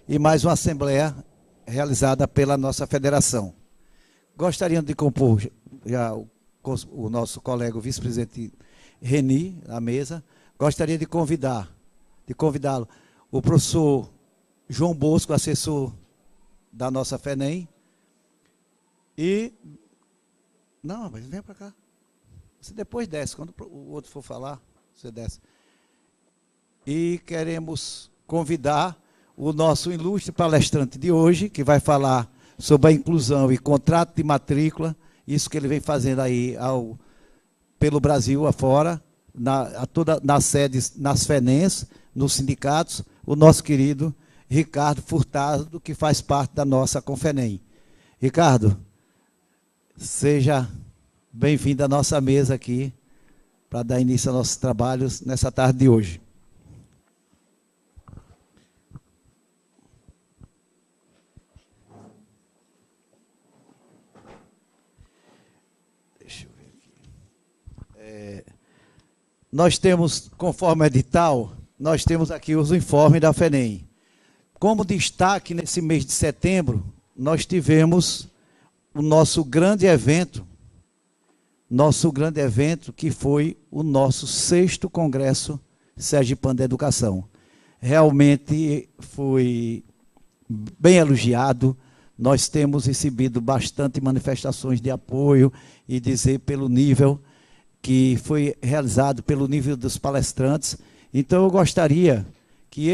e mais uma assembleia realizada pela nossa federação. Gostaria de compor já o nosso colega, o vice-presidente Reni, à mesa. Gostaria de convidá-lo, o professor João Bosco, assessor da nossa FENEM. E... Não, mas vem para cá. Você depois desce, quando o outro for falar, você desce. E queremos convidar o nosso ilustre palestrante de hoje, que vai falar sobre a inclusão e contrato de matrícula, isso que ele vem fazendo aí pelo Brasil afora, nas sedes, nas FENENs, nos sindicatos, o nosso querido Ricardo Furtado, que faz parte da nossa Confenem. Ricardo, seja bem-vindo à nossa mesa aqui, para dar início aos nossos trabalhos nessa tarde de hoje. Deixa eu ver aqui. Nós temos, conforme o edital, nós temos aqui os informes da FENEM. Como destaque, nesse mês de setembro, nós tivemos o nosso grande evento, que foi o nosso 6º Congresso Sergipano da Educação. Realmente foi bem elogiado, nós temos recebido bastante manifestações de apoio e dizer pelo nível que foi realizado, pelo nível dos palestrantes. Então eu gostaria que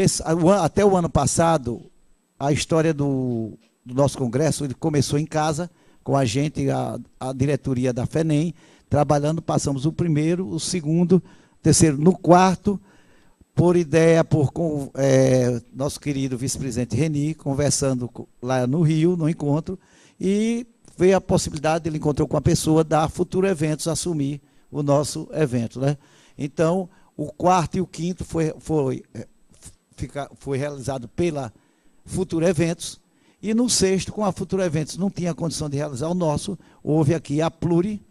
até o ano passado, a história do nosso congresso, ele começou em casa, com a gente, a diretoria da FENEM, trabalhando, passamos o primeiro, o segundo, o terceiro, no quarto, por ideia, com nosso querido vice-presidente Reni, conversando lá no Rio, no encontro, e veio a possibilidade, ele encontrou com a pessoa da Futuro Eventos assumir o nosso evento, né? Então, o quarto e o quinto foi realizado pela Futuro Eventos, e no sexto, com a Futuro Eventos, não tinha condição de realizar o nosso, houve aqui a Pluri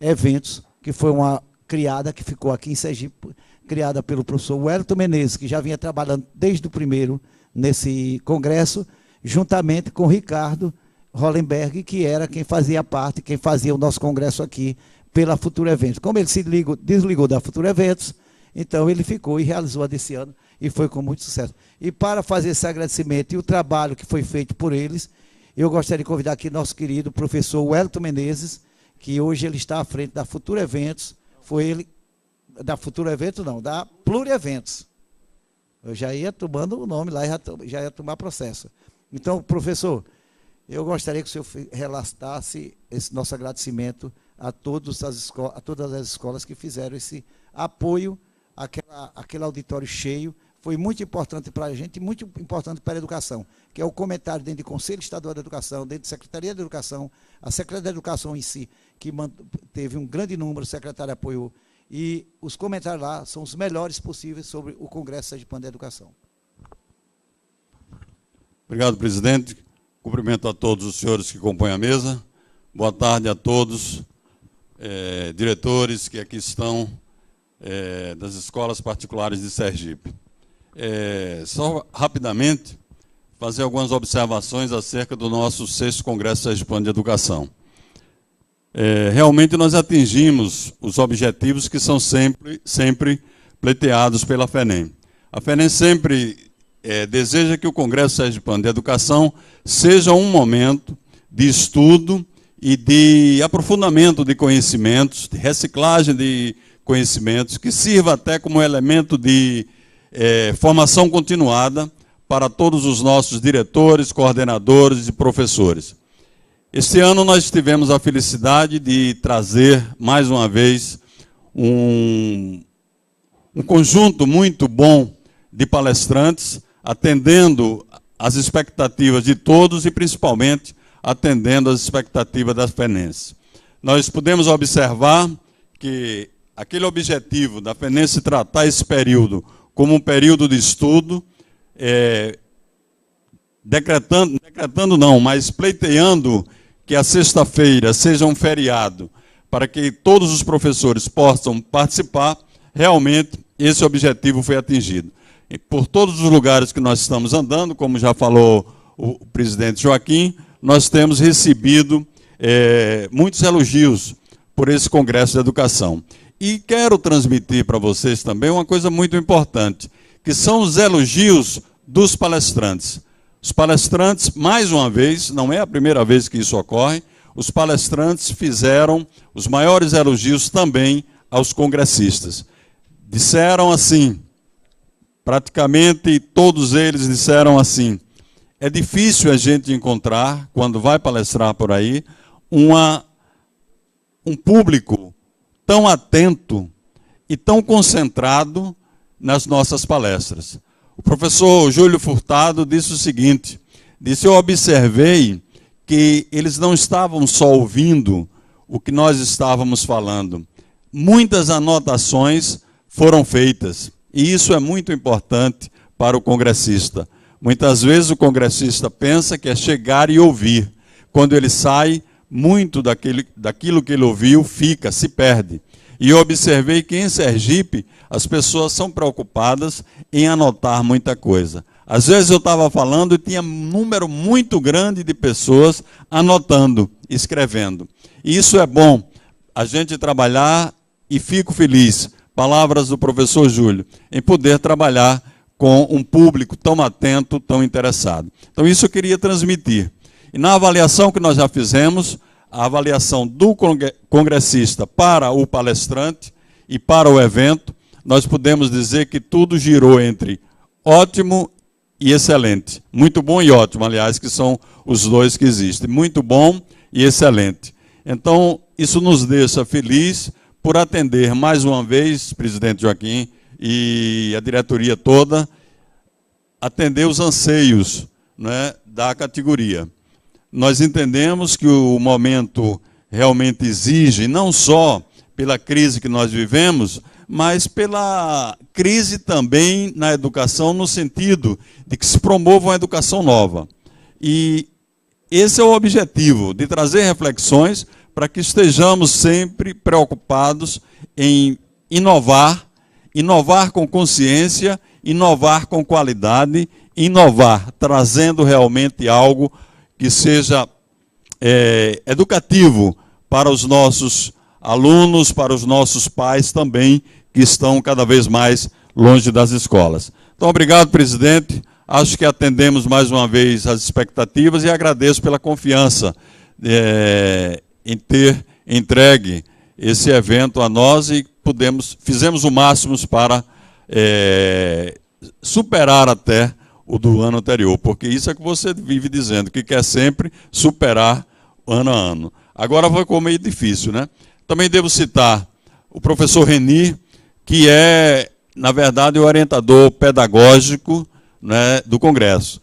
Eventos, que foi uma criada, que ficou aqui em Sergipe, criada pelo professor Wellington Menezes, que já vinha trabalhando desde o primeiro nesse congresso, juntamente com Ricardo Hollenberg, que era quem fazia parte, quem fazia o nosso congresso aqui pela Futuro Eventos. Como ele se desligou da Futuro Eventos, então ele ficou e realizou a desse ano, e foi com muito sucesso. E para fazer esse agradecimento e o trabalho que foi feito por eles, eu gostaria de convidar aqui nosso querido professor Wellington Menezes, que hoje ele está à frente da Futuro Eventos, foi ele, da Futuro Eventos não, da Pluri Eventos. Eu já ia tomando o nome lá, já ia tomar processo. Então, professor, eu gostaria que o senhor relatasse esse nosso agradecimento a todas as escolas que fizeram esse apoio, aquele auditório cheio. Foi muito importante para a gente e muito importante para a educação, que é o comentário dentro do Conselho Estadual da Educação, dentro da Secretaria da Educação, a Secretaria da Educação em si, que teve um grande número, o secretário apoiou, e os comentários lá são os melhores possíveis sobre o Congresso Sergipano da Educação. Obrigado, presidente. Cumprimento a todos os senhores que compõem a mesa. Boa tarde a todos, diretores que aqui estão, das escolas particulares de Sergipe. Só rapidamente fazer algumas observações acerca do nosso 6º Congresso Sergipano de Educação. Realmente nós atingimos os objetivos que são sempre pleiteados pela FENEM. A FENEM sempre deseja que o Congresso Sergipano de Educação seja um momento de estudo e de aprofundamento de conhecimentos, de reciclagem de conhecimentos, que sirva até como elemento de formação continuada para todos os nossos diretores, coordenadores e professores. Este ano nós tivemos a felicidade de trazer, mais uma vez, um conjunto muito bom de palestrantes, atendendo às expectativas de todos e, principalmente, atendendo às expectativas das FENENs. Nós pudemos observar que aquele objetivo da FENENse tratar esse período como um período de estudo, decretando não, mas pleiteando que a sexta-feira seja um feriado, para que todos os professores possam participar, realmente esse objetivo foi atingido. por todos os lugares que nós estamos andando, como já falou o presidente Joaquim, nós temos recebido muitos elogios por esse Congresso de Educação. E quero transmitir para vocês também uma coisa muito importante, que são os elogios dos palestrantes. Os palestrantes, mais uma vez, não é a primeira vez que isso ocorre, os palestrantes fizeram os maiores elogios também aos congressistas. Disseram assim, praticamente todos eles disseram assim: é difícil a gente encontrar, quando vai palestrar por aí, um público tão atento e tão concentrado nas nossas palestras. O professor Júlio Furtado disse o seguinte, disse: eu observei que eles não estavam só ouvindo o que nós estávamos falando. Muitas anotações foram feitas, e isso é muito importante para o congressista. Muitas vezes o congressista pensa que é chegar e ouvir. Quando ele sai, muito daquilo que ele ouviu fica, se perde. E eu observei que em Sergipe as pessoas são preocupadas em anotar muita coisa. Às vezes eu estava falando e tinha um número muito grande de pessoas anotando, escrevendo. E isso é bom, a gente trabalhar, e fico feliz, palavras do professor Júlio, em poder trabalhar com um público tão atento, tão interessado. Então isso eu queria transmitir. E na avaliação que nós já fizemos, a avaliação do congressista para o palestrante e para o evento, nós podemos dizer que tudo girou entre ótimo e excelente. Muito bom e ótimo, aliás, que são os dois que existem. Muito bom e excelente. Então, isso nos deixa feliz por atender mais uma vez, presidente Joaquim, e a diretoria toda, atender os anseios, né, da categoria. Nós entendemos que o momento realmente exige, não só pela crise que nós vivemos, mas pela crise também na educação, no sentido de que se promova uma educação nova. E esse é o objetivo, de trazer reflexões para que estejamos sempre preocupados em inovar, inovar com consciência, inovar com qualidade, inovar trazendo realmente algo que seja educativo para os nossos alunos, para os nossos pais também, que estão cada vez mais longe das escolas. Então, obrigado, presidente. Acho que atendemos mais uma vez as expectativas e agradeço pela confiança em ter entregue esse evento a nós e fizemos o máximo para superar até o do ano anterior, porque isso é que você vive dizendo, que quer sempre superar ano a ano. Agora ficou meio difícil, né? Também devo citar o professor Reni, que é, na verdade, o orientador pedagógico, né, do Congresso.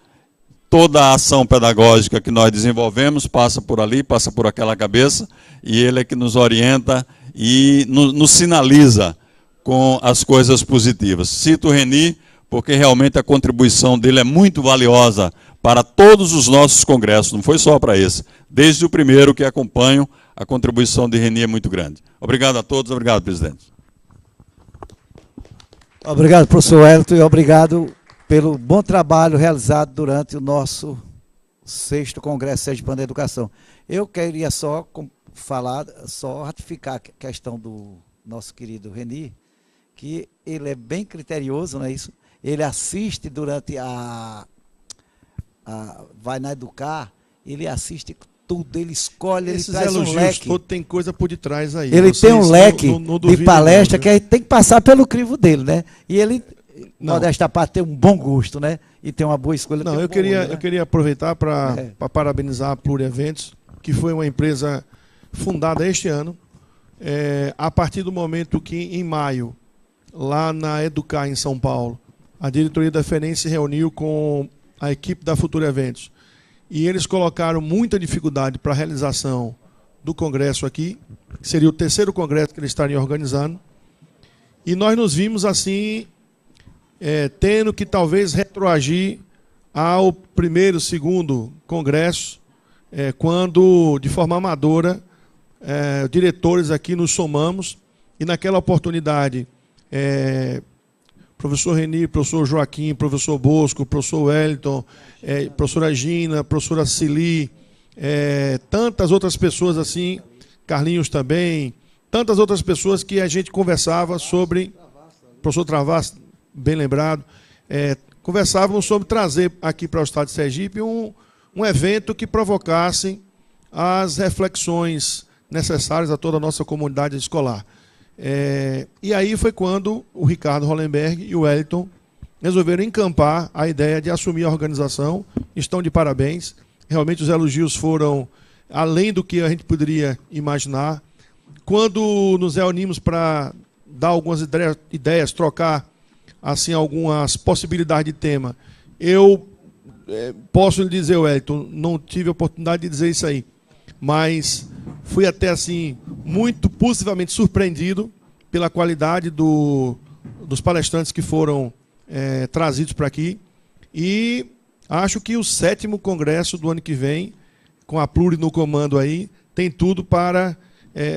Toda a ação pedagógica que nós desenvolvemos passa por ali, passa por aquela cabeça, e ele é que nos orienta e nos sinaliza com as coisas positivas. Cito o Reni, porque realmente a contribuição dele é muito valiosa para todos os nossos congressos, não foi só para esse. Desde o primeiro que acompanho, a contribuição de Reni é muito grande. Obrigado a todos, obrigado, presidente. Obrigado, professor Elton, e obrigado pelo bom trabalho realizado durante o nosso 6º Congresso Sergipano da Educação. Eu queria só ratificar a questão do nosso querido Reni, que ele é bem criterioso, não é isso? Ele assiste durante vai na Educar, ele assiste tudo, ele escolhe, ele traz um leque. Tem coisa por detrás aí. Ele tem um leque de palestra que tem que passar pelo crivo dele, né? E ele, modesta parte, tem um bom gosto, né? E tem uma boa escolha. Não, eu queria aproveitar para parabenizar a Plurieventos, que foi uma empresa fundada este ano, a partir do momento que, em maio, lá na Educar, em São Paulo, a diretoria da FENEM se reuniu com a equipe da Futura Eventos. E eles colocaram muita dificuldade para a realização do congresso aqui, que seria o 3º congresso que eles estariam organizando. E nós nos vimos assim, tendo que talvez retroagir ao 1º, 2º congresso, quando, de forma amadora, diretores aqui nos somamos, e naquela oportunidade, professor Reni, professor Joaquim, professor Bosco, professor Wellington, professora Gina, professora Cili, tantas outras pessoas assim, Carlinhos também, tantas outras pessoas que a gente conversava sobre, professor Travasso, bem lembrado, conversávamos sobre trazer aqui para o estado de Sergipe um evento que provocasse as reflexões necessárias a toda a nossa comunidade escolar. E aí foi quando o Ricardo Hollenberg e o Wellington resolveram encampar a ideia de assumir a organização. Estão de parabéns. Realmente os elogios foram além do que a gente poderia imaginar. Quando nos reunimos para dar algumas ideias, trocar assim algumas possibilidades de tema, eu posso lhe dizer, Wellington, não tive a oportunidade de dizer isso aí, mas fui até assim muito positivamente surpreendido pela qualidade dos palestrantes que foram trazidos para aqui, e acho que o 7º congresso do ano que vem, com a Pluri no comando aí, tem tudo para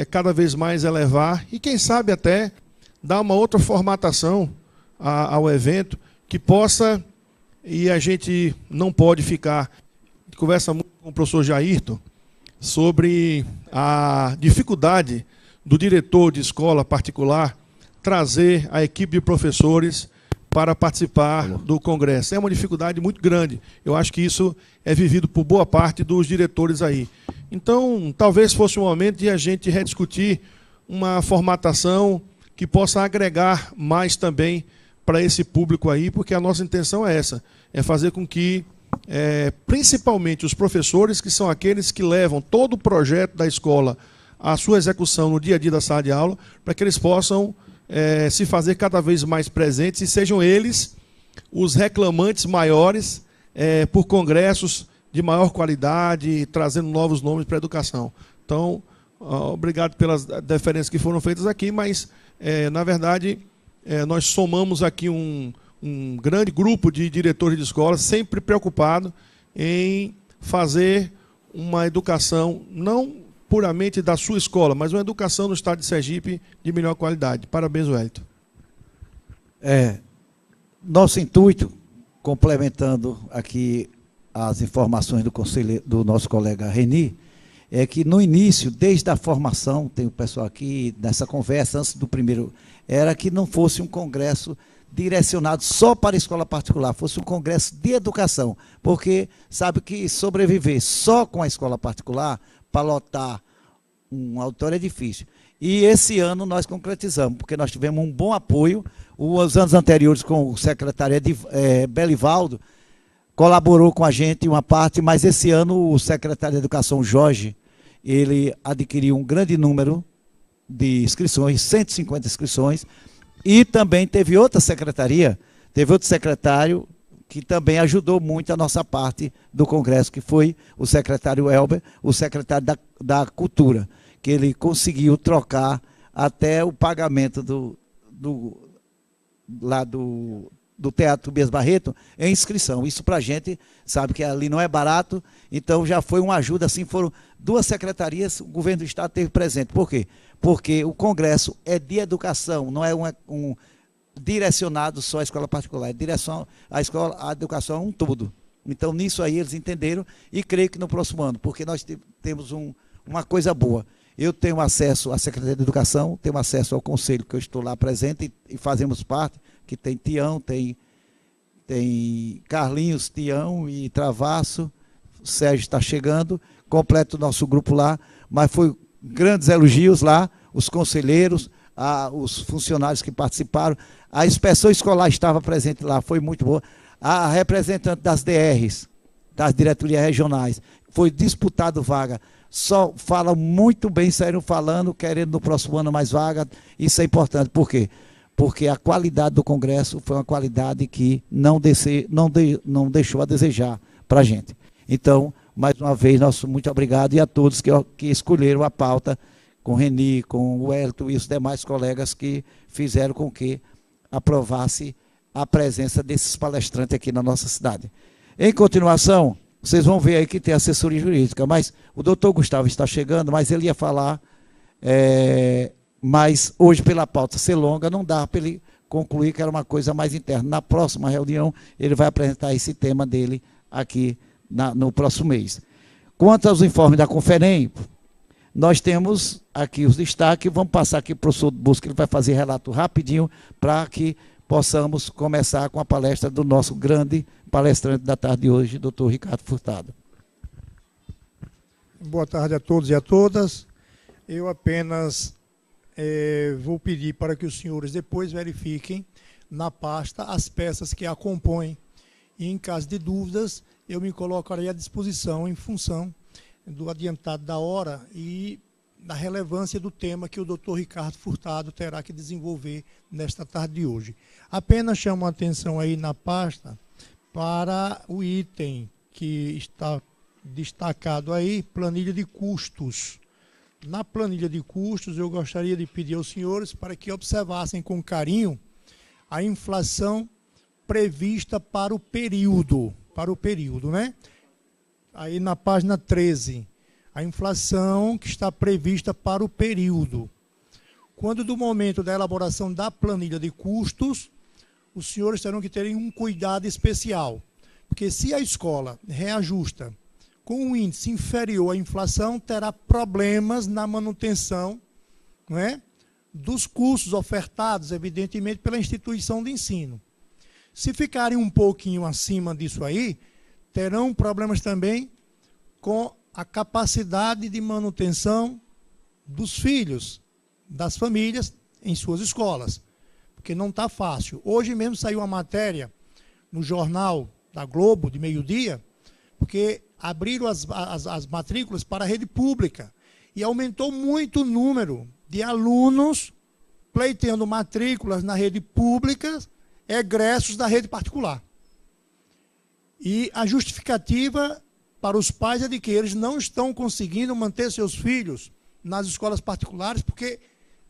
cada vez mais elevar e quem sabe até dar uma outra formatação ao evento que possa, e a gente não pode ficar, conversa muito com o professor Jairton sobre a dificuldade do diretor de escola particular trazer a equipe de professores para participar do congresso. É uma dificuldade muito grande. Eu acho que isso é vivido por boa parte dos diretores aí. Então, talvez fosse o momento de a gente rediscutir uma formatação que possa agregar mais também para esse público aí, porque a nossa intenção é essa, é fazer com que, principalmente os professores, que são aqueles que levam todo o projeto da escola à sua execução no dia a dia da sala de aula, para que eles possam se fazer cada vez mais presentes e sejam eles os reclamantes maiores por congressos de maior qualidade, trazendo novos nomes para a educação. Então, obrigado pelas deferências que foram feitas aqui, mas, na verdade, nós somamos aqui um grande grupo de diretores de escola, sempre preocupado em fazer uma educação, não puramente da sua escola, mas uma educação no estado de Sergipe de melhor qualidade. Parabéns, Wellington. Nosso intuito, complementando aqui as informações do nosso colega Reni, é que no início, desde a formação, tem o pessoal aqui nessa conversa, antes do primeiro, era que não fosse um congresso direcionado só para a escola particular, fosse um congresso de educação, porque sabe que sobreviver só com a escola particular, para lotar um auditório é difícil. E esse ano nós concretizamos, porque nós tivemos um bom apoio. Os anos anteriores, com o secretário Belivaldo, colaborou com a gente em uma parte, mas esse ano o secretário de Educação, Jorge, ele adquiriu um grande número de inscrições, 150 inscrições, e também teve outra secretaria, teve outro secretário que também ajudou muito a nossa parte do Congresso, que foi o secretário Elber, o secretário da Cultura, que ele conseguiu trocar até o pagamento do Teatro Tobias Barreto em inscrição. Isso para a gente, sabe que ali não é barato, então já foi uma ajuda, assim, foram 2 secretarias, o governo do estado teve presente. Por quê? Porque o Congresso é de educação, não é um direcionado só à escola particular, é direção à educação é um todo. Então, nisso aí eles entenderam e creio que no próximo ano, porque nós temos uma coisa boa. Eu tenho acesso à Secretaria de Educação, tenho acesso ao Conselho, que eu estou lá presente e fazemos parte, que tem Tião, tem Carlinhos, Tião e Travasso, o Sérgio está chegando, completa o nosso grupo lá, mas foi grandes elogios lá, os conselheiros, os funcionários que participaram, a inspeção escolar estava presente lá, foi muito boa, a representante das DRs, das diretorias regionais, foi disputado vaga, só falam muito bem, saíram falando, querendo no próximo ano mais vaga, isso é importante, por quê? Porque a qualidade do Congresso foi uma qualidade que não deixou a desejar para a gente. Então, mais uma vez, nosso muito obrigado e a todos que escolheram a pauta, com o Reni, com o Wellington e os demais colegas que fizeram com que aprovasse a presença desses palestrantes aqui na nossa cidade. Em continuação, vocês vão ver aí que tem assessoria jurídica, mas o doutor Gustavo está chegando, mas ele ia falar, mas hoje pela pauta ser longa, não dá para ele concluir que era uma coisa mais interna. Na próxima reunião, ele vai apresentar esse tema dele aqui no próximo mês. Quanto aos informes da Conferem, nós temos aqui os destaques, vamos passar aqui para o professor Busca, ele vai fazer relato rapidinho para que possamos começar com a palestra do nosso grande palestrante da tarde de hoje, doutor Ricardo Furtado. Boa tarde a todos e a todas. Eu apenas vou pedir para que os senhores depois verifiquem na pasta as peças que a compõem. E, em caso de dúvidas, eu me colocarei à disposição em função do adiantado da hora e da relevância do tema que o doutor Ricardo Furtado terá que desenvolver nesta tarde de hoje. Apenas chamo a atenção aí na pasta para o item que está destacado aí, planilha de custos. Na planilha de custos, eu gostaria de pedir aos senhores para que observassem com carinho a inflação prevista para o período, né? Aí na página 13, a inflação que está prevista para o período. Quando do momento da elaboração da planilha de custos, os senhores terão que ter um cuidado especial, porque se a escola reajusta com um índice inferior à inflação, terá problemas na manutenção, não é, dos cursos ofertados, evidentemente, pela instituição de ensino. Se ficarem um pouquinho acima disso aí, terão problemas também com a capacidade de manutenção dos filhos, das famílias, em suas escolas, porque não está fácil. Hoje mesmo saiu uma matéria no jornal da Globo, de meio-dia, porque abriram as matrículas para a rede pública e aumentou muito o número de alunos pleiteando matrículas na rede pública, egressos da rede particular. E a justificativa para os pais é de que eles não estão conseguindo manter seus filhos nas escolas particulares porque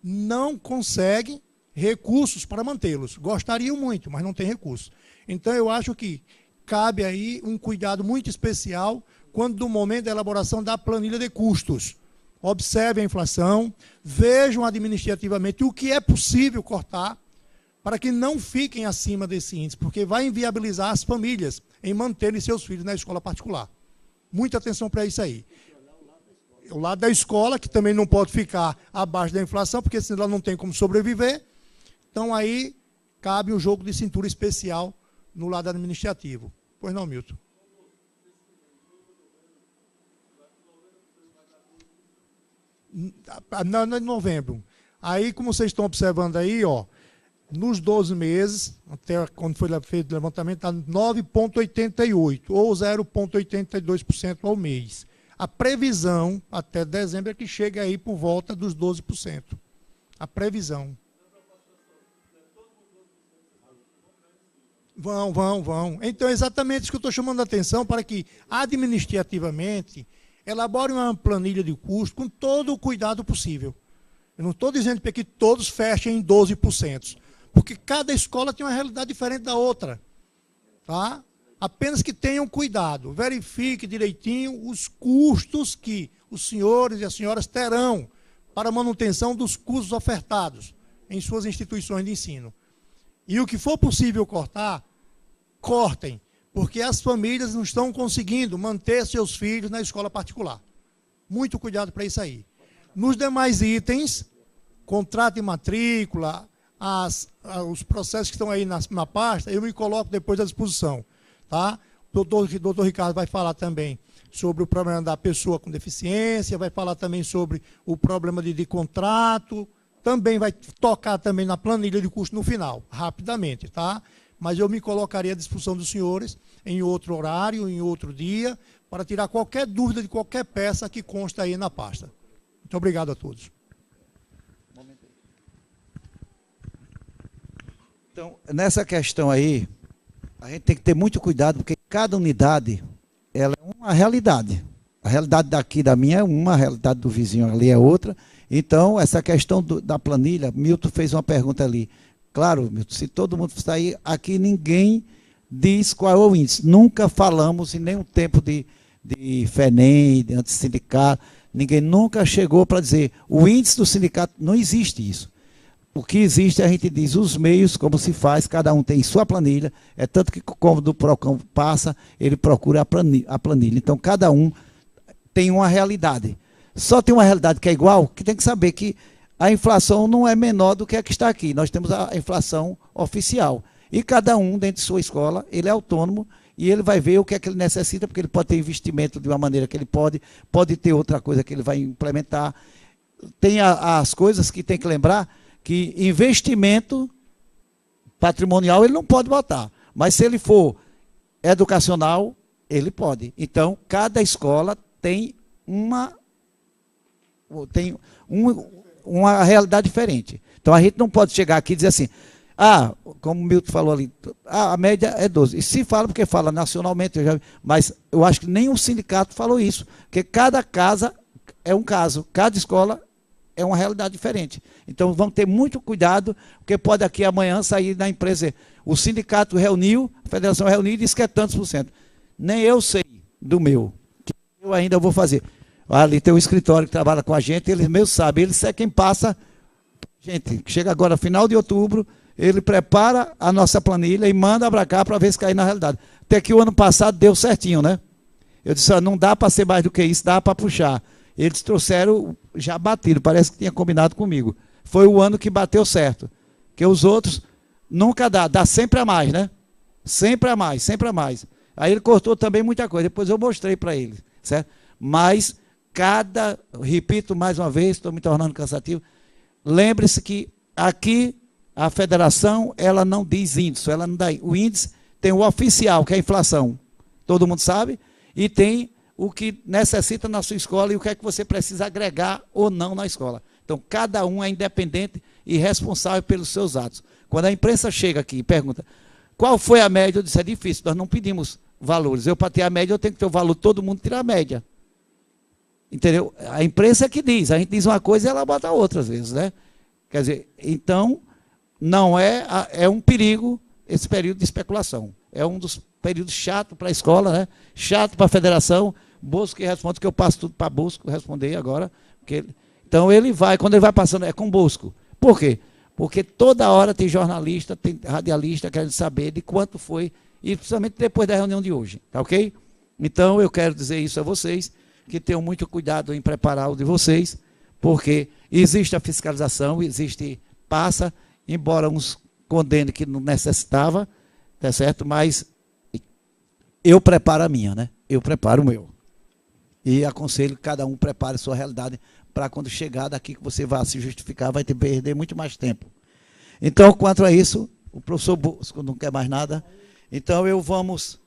não conseguem recursos para mantê-los. Gostariam muito, mas não tem recursos. Então, eu acho que cabe aí um cuidado muito especial quando do momento da elaboração da planilha de custos. Observem a inflação, vejam administrativamente o que é possível cortar para que não fiquem acima desse índice, porque vai inviabilizar as famílias em manterem seus filhos na escola particular. Muita atenção para isso aí. O lado da escola, que também não pode ficar abaixo da inflação, porque senão ela não tem como sobreviver. Então, aí, cabe um jogo de cintura especial no lado administrativo. Pois não, Milton? Não, em novembro. Aí, como vocês estão observando aí, ó, nos 12 meses, até quando foi feito o levantamento, está 9,88, ou 0,82% ao mês. A previsão, até dezembro, é que chega aí por volta dos 12%. A previsão. Vão. Então, é exatamente isso que eu estou chamando a atenção, para que, administrativamente, elaborem uma planilha de custo com todo o cuidado possível. Eu não estou dizendo para que todos fechem em 12%, porque cada escola tem uma realidade diferente da outra. Tá? Apenas que tenham cuidado, verifique direitinho os custos que os senhores e as senhoras terão para a manutenção dos cursos ofertados em suas instituições de ensino. E o que for possível cortar, cortem, porque as famílias não estão conseguindo manter seus filhos na escola particular. Muito cuidado para isso aí. Nos demais itens, contrato e matrícula, os processos que estão aí na pasta, eu me coloco depois à disposição. Tá? O doutor Ricardo vai falar também sobre o problema da pessoa com deficiência, vai falar também sobre o problema de contrato, também vai tocar também na planilha de custo no final, rapidamente, tá? Mas eu me colocaria à disposição dos senhores em outro horário, em outro dia, para tirar qualquer dúvida de qualquer peça que consta aí na pasta. Muito obrigado a todos. Então, nessa questão aí, a gente tem que ter muito cuidado, porque cada unidade ela é uma realidade. A realidade daqui da minha é uma, a realidade do vizinho ali é outra. Então, essa questão da planilha, Milton fez uma pergunta ali. Claro, Milton, se todo mundo sair, aqui ninguém diz qual é o índice. Nunca falamos em nenhum tempo de FENEM, de antissindicato, ninguém nunca chegou para dizer o índice do sindicato, não existe isso. O que existe, a gente diz os meios, como se faz, cada um tem sua planilha, é tanto que como do PROCON passa, ele procura a planilha. Então, cada um tem uma realidade. Só tem uma realidade que é igual, que tem que saber que a inflação não é menor do que a que está aqui. Nós temos a inflação oficial. E cada um, dentro de sua escola, ele é autônomo e ele vai ver o que é que ele necessita, porque ele pode ter investimento de uma maneira que ele pode ter outra coisa que ele vai implementar. Tem as coisas que tem que lembrar, que investimento patrimonial ele não pode botar. Mas se ele for educacional, ele pode. Então, cada escola tem uma realidade diferente. Então, a gente não pode chegar aqui e dizer assim, como o Milton falou ali, a média é 12. E se fala, porque fala nacionalmente, mas eu acho que nenhum sindicato falou isso, porque cada casa é um caso, cada escola é uma realidade diferente. Então, vamos ter muito cuidado, porque pode aqui amanhã sair na empresa, o sindicato reuniu, a federação reuniu e disse que é tantos por cento. Nem eu sei do meu, que eu ainda vou fazer. Ali tem um escritório que trabalha com a gente, eles mesmos sabem, eles é quem passa. Gente, chega agora, final de outubro, ele prepara a nossa planilha e manda para cá para ver se cai na realidade. Até que o ano passado deu certinho, né? Eu disse, não dá para ser mais do que isso, dá para puxar. Eles trouxeram já batido, parece que tinha combinado comigo. Foi o ano que bateu certo. Porque os outros nunca dá sempre a mais, né? Sempre a mais, sempre a mais. Aí ele cortou também muita coisa, depois eu mostrei para ele, certo? Mas repito mais uma vez, estou me tornando cansativo, lembre-se que aqui a federação, ela não diz índice, ela não dá. O índice tem o oficial, que é a inflação, todo mundo sabe, e tem o que necessita na sua escola e o que é que você precisa agregar ou não na escola. Então, cada um é independente e responsável pelos seus atos. Quando a imprensa chega aqui e pergunta, qual foi a média? Eu disse, é difícil, nós não pedimos valores. Eu, para ter a média, eu tenho que ter o valor, todo mundo tira a média. Entendeu? A imprensa é que diz, a gente diz uma coisa e ela bota outra, às vezes, né? Quer dizer, então, não é um perigo esse período de especulação. É um dos períodos chatos para a escola, né? Chato para a federação. Bosco que responde, que eu passo tudo para Bosco responder agora. Então ele vai, quando ele vai passando, é com Bosco. Por quê? Porque toda hora tem jornalista, tem radialista querendo saber de quanto foi, e principalmente depois da reunião de hoje, tá ok? Então eu quero dizer isso a vocês, que tenham muito cuidado em preparar o de vocês, porque existe a fiscalização, passa, embora uns condenem que não necessitava, tá certo? Mas eu preparo a minha, né? Eu preparo o meu. E aconselho que cada um prepare a sua realidade para quando chegar daqui que você vá se justificar, vai ter que perder muito mais tempo. Então, quanto a isso, o professor Bosco não quer mais nada. Então, vamos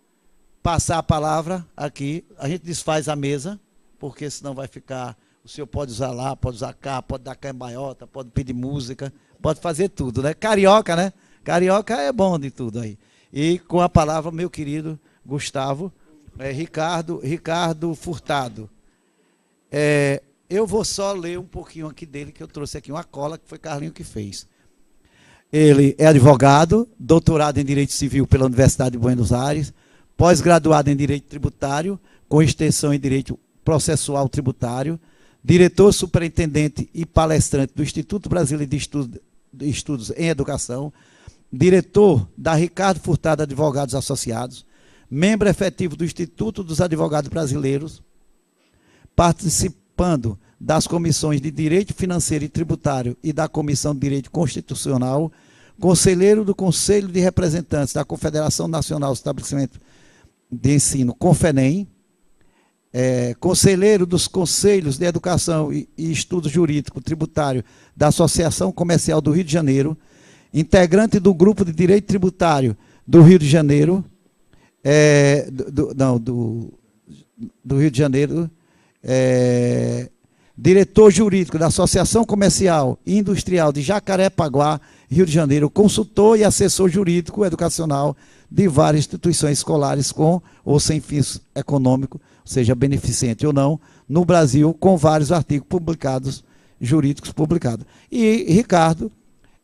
passar a palavra aqui. A gente desfaz a mesa, porque senão vai ficar... O senhor pode usar lá, pode usar cá, pode dar cambaiota, pode pedir música, pode fazer tudo, né? Carioca, né? Carioca é bom de tudo aí. E com a palavra, meu querido Gustavo, Ricardo Furtado. Eu vou só ler um pouquinho aqui dele, que eu trouxe aqui uma cola, que foi Carlinho que fez. Ele é advogado, doutorado em Direito Civil pela Universidade de Buenos Aires, pós-graduado em Direito Tributário, com extensão em Direito Processual Tributário, diretor superintendente e palestrante do Instituto Brasileiro de Estudos em Educação, diretor da Ricardo Furtado Advogados Associados, membro efetivo do Instituto dos Advogados Brasileiros, participando das comissões de Direito Financeiro e Tributário e da Comissão de Direito Constitucional, conselheiro do Conselho de Representantes da Confederação Nacional do Estabelecimento de Ensino, CONFENEM, conselheiro dos Conselhos de Educação e Estudo Jurídico Tributário da Associação Comercial do Rio de Janeiro, integrante do Grupo de Direito Tributário do Rio de Janeiro, do Rio de Janeiro, diretor jurídico da Associação Comercial e Industrial de Jacarepaguá, Rio de Janeiro, consultor e assessor jurídico educacional de várias instituições escolares com ou sem fins econômicos, seja beneficente ou não, no Brasil, com vários artigos jurídicos publicados. E Ricardo,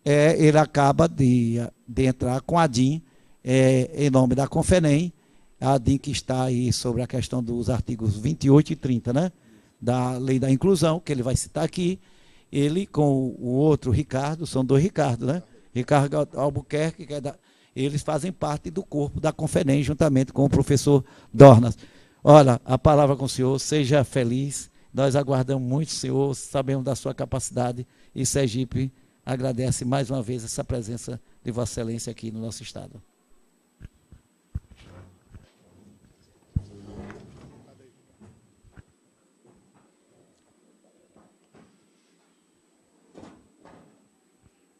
ele acaba de entrar com a DIN, em nome da Confenem, a DIN que está aí sobre a questão dos artigos 28 e 30, né? Da Lei da Inclusão, que ele vai citar aqui, ele com o outro Ricardo, são dois Ricardo, né? Ricardo Albuquerque, eles fazem parte do corpo da Conferem, juntamente com o professor Dornas. Olha, a palavra com o senhor, seja feliz, nós aguardamos muito o senhor, sabemos da sua capacidade, e Sergipe agradece mais uma vez essa presença de Vossa Excelência aqui no nosso estado.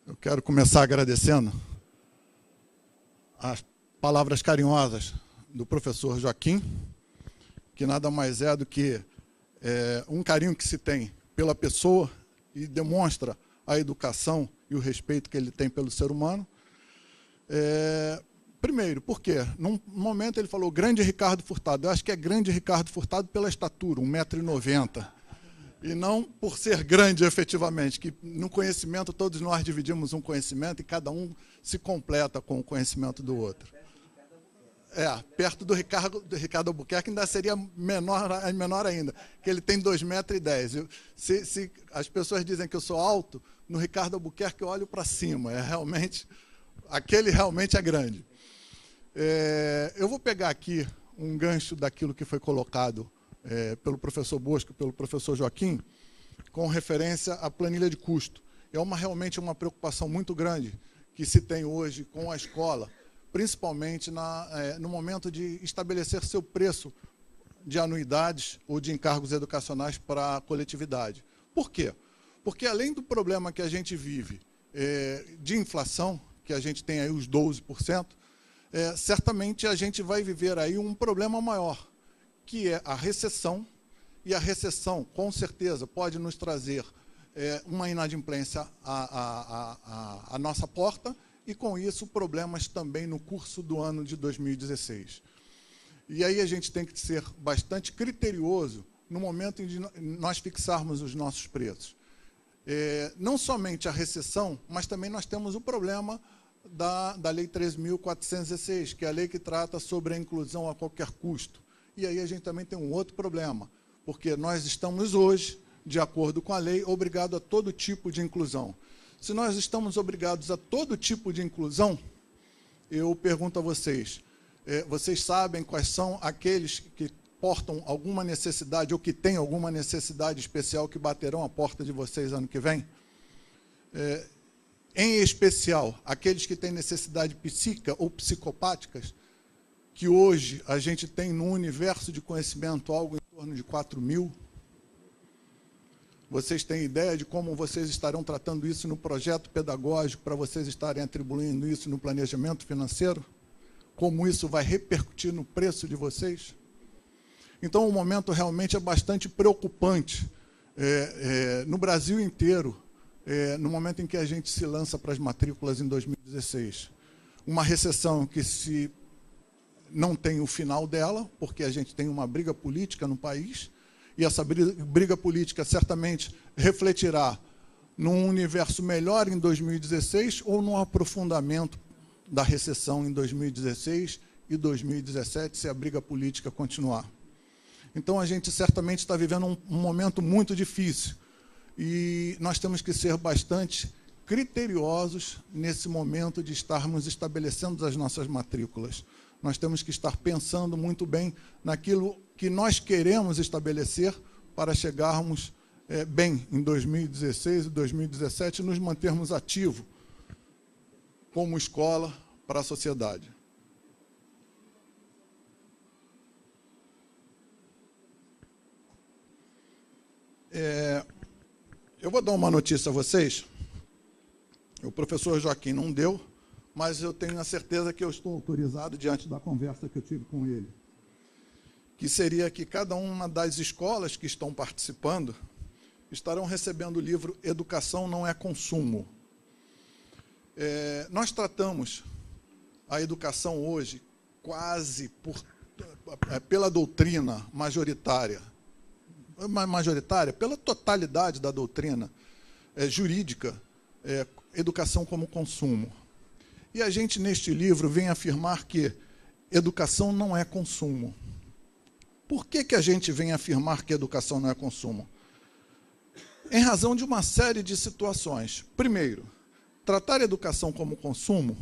Eu quero começar agradecendo as palavras carinhosas do professor Joaquim, que nada mais é do que um carinho que se tem pela pessoa e demonstra a educação e o respeito que ele tem pelo ser humano. Primeiro, por quê? Num momento ele falou grande Ricardo Furtado. Eu acho que é grande Ricardo Furtado pela estatura, 1,90 m. E não por ser grande efetivamente, que no conhecimento todos nós dividimos um conhecimento e cada um se completa com o conhecimento do outro. Perto do Ricardo Albuquerque ainda seria menor ainda, que ele tem 2,10 m. Se as pessoas dizem que eu sou alto, no Ricardo Albuquerque eu olho para cima, aquele realmente é grande. Eu vou pegar aqui um gancho daquilo que foi colocado pelo professor Bosco, pelo professor Joaquim, com referência à planilha de custo. Realmente uma preocupação muito grande que se tem hoje com a escola, principalmente no momento de estabelecer seu preço de anuidades ou de encargos educacionais para a coletividade. Por quê? Porque além do problema que a gente vive de inflação, que a gente tem aí os 12%, certamente a gente vai viver aí um problema maior, que é a recessão, e a recessão, com certeza, pode nos trazer uma inadimplência à nossa porta, e, com isso, problemas também no curso do ano de 2016. E aí a gente tem que ser bastante criterioso no momento em que nós fixarmos os nossos preços. Não somente a recessão, mas também nós temos o problema da Lei 13.416, que é a lei que trata sobre a inclusão a qualquer custo. E aí a gente também tem um outro problema, porque nós estamos hoje, de acordo com a lei, obrigados a todo tipo de inclusão. Se nós estamos obrigados a todo tipo de inclusão, eu pergunto a vocês, vocês sabem quais são aqueles que portam alguma necessidade ou que têm alguma necessidade especial que baterão a porta de vocês ano que vem? Em especial, aqueles que têm necessidade psíquica ou psicopáticas, que hoje a gente tem no universo de conhecimento algo em torno de 4.000. Vocês têm ideia de como vocês estarão tratando isso no projeto pedagógico para vocês estarem atribuindo isso no planejamento financeiro? Como isso vai repercutir no preço de vocês? Então, o momento realmente é bastante preocupante no Brasil inteiro, no momento em que a gente se lança para as matrículas em 2016. Uma recessão que se não tem o final dela, porque a gente tem uma briga política no país, e essa briga política certamente refletirá num universo melhor em 2016 ou num aprofundamento da recessão em 2016 e 2017, se a briga política continuar. Então, a gente certamente está vivendo um momento muito difícil, e nós temos que ser bastante criteriosos nesse momento de estarmos estabelecendo as nossas matrículas. Nós temos que estar pensando muito bem naquilo que nós queremos estabelecer para chegarmos bem em 2016 e 2017 e nos mantermos ativos como escola para a sociedade. Eu vou dar uma notícia a vocês. O professor Joaquim não deu, mas eu tenho a certeza que eu estou autorizado diante da conversa que eu tive com ele, que seria que cada uma das escolas que estão participando estarão recebendo o livro Educação Não é Consumo. Nós tratamos a educação hoje quase pela doutrina majoritária, pela totalidade da doutrina jurídica, educação como consumo. E a gente, neste livro, vem afirmar que educação não é consumo. Por que a gente vem afirmar que educação não é consumo? em razão de uma série de situações. Primeiro, tratar a educação como consumo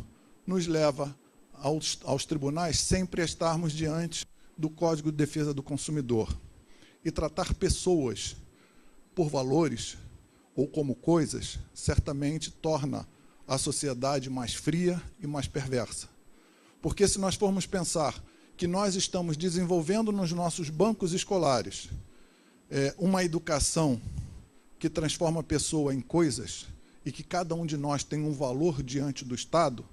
nos leva aos tribunais sempre a estarmos diante do Código de Defesa do Consumidor. E tratar pessoas por valores ou como coisas, certamente torna a sociedade mais fria e mais perversa. Porque se nós formos pensar que nós estamos desenvolvendo nos nossos bancos escolares uma educação que transforma a pessoa em coisas e que cada um de nós tem um valor diante do Estado,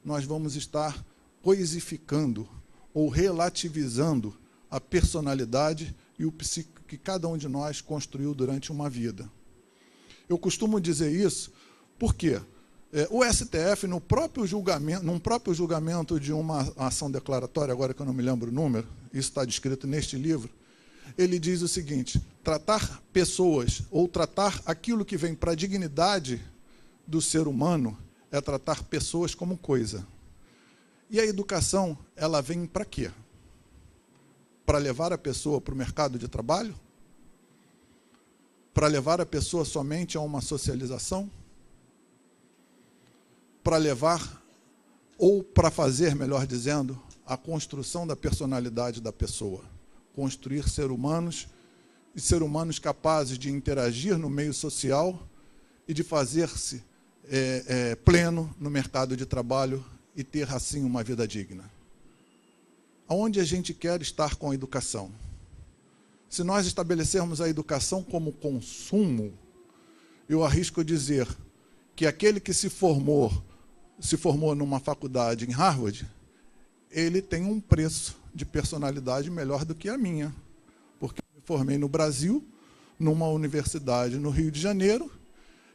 nós vamos estar coisificando ou relativizando a personalidade e o psique que cada um de nós construiu durante uma vida. Eu costumo dizer isso porque o STF, num próprio julgamento de uma ação declaratória, agora que eu não me lembro o número, isso está descrito neste livro, ele diz o seguinte: tratar pessoas ou tratar aquilo que vem para a dignidade do ser humano é tratar pessoas como coisa. E a educação, ela vem para quê? Para levar a pessoa para o mercado de trabalho? Para levar a pessoa somente a uma socialização? Para levar, ou para fazer, melhor dizendo, a construção da personalidade da pessoa. Construir seres humanos, e seres humanos capazes de interagir no meio social e de fazer-se pleno no mercado de trabalho e ter, assim, uma vida digna. Aonde a gente quer estar com a educação? Se nós estabelecermos a educação como consumo, eu arrisco dizer que aquele que se formou numa faculdade em Harvard, ele tem um preço de personalidade melhor do que a minha, porque eu me formei no Brasil, numa universidade no Rio de Janeiro,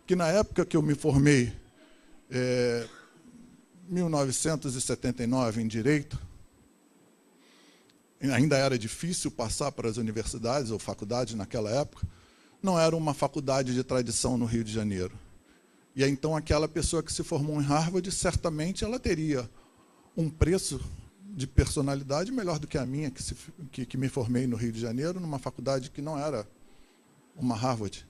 que na época que eu me formei, 1979, em Direito, ainda era difícil passar para as universidades ou faculdades naquela época, não era uma faculdade de tradição no Rio de Janeiro. E aí, então, aquela pessoa que se formou em Harvard, certamente ela teria um preço de personalidade melhor do que a minha, que me formei no Rio de Janeiro, numa faculdade que não era uma Harvard.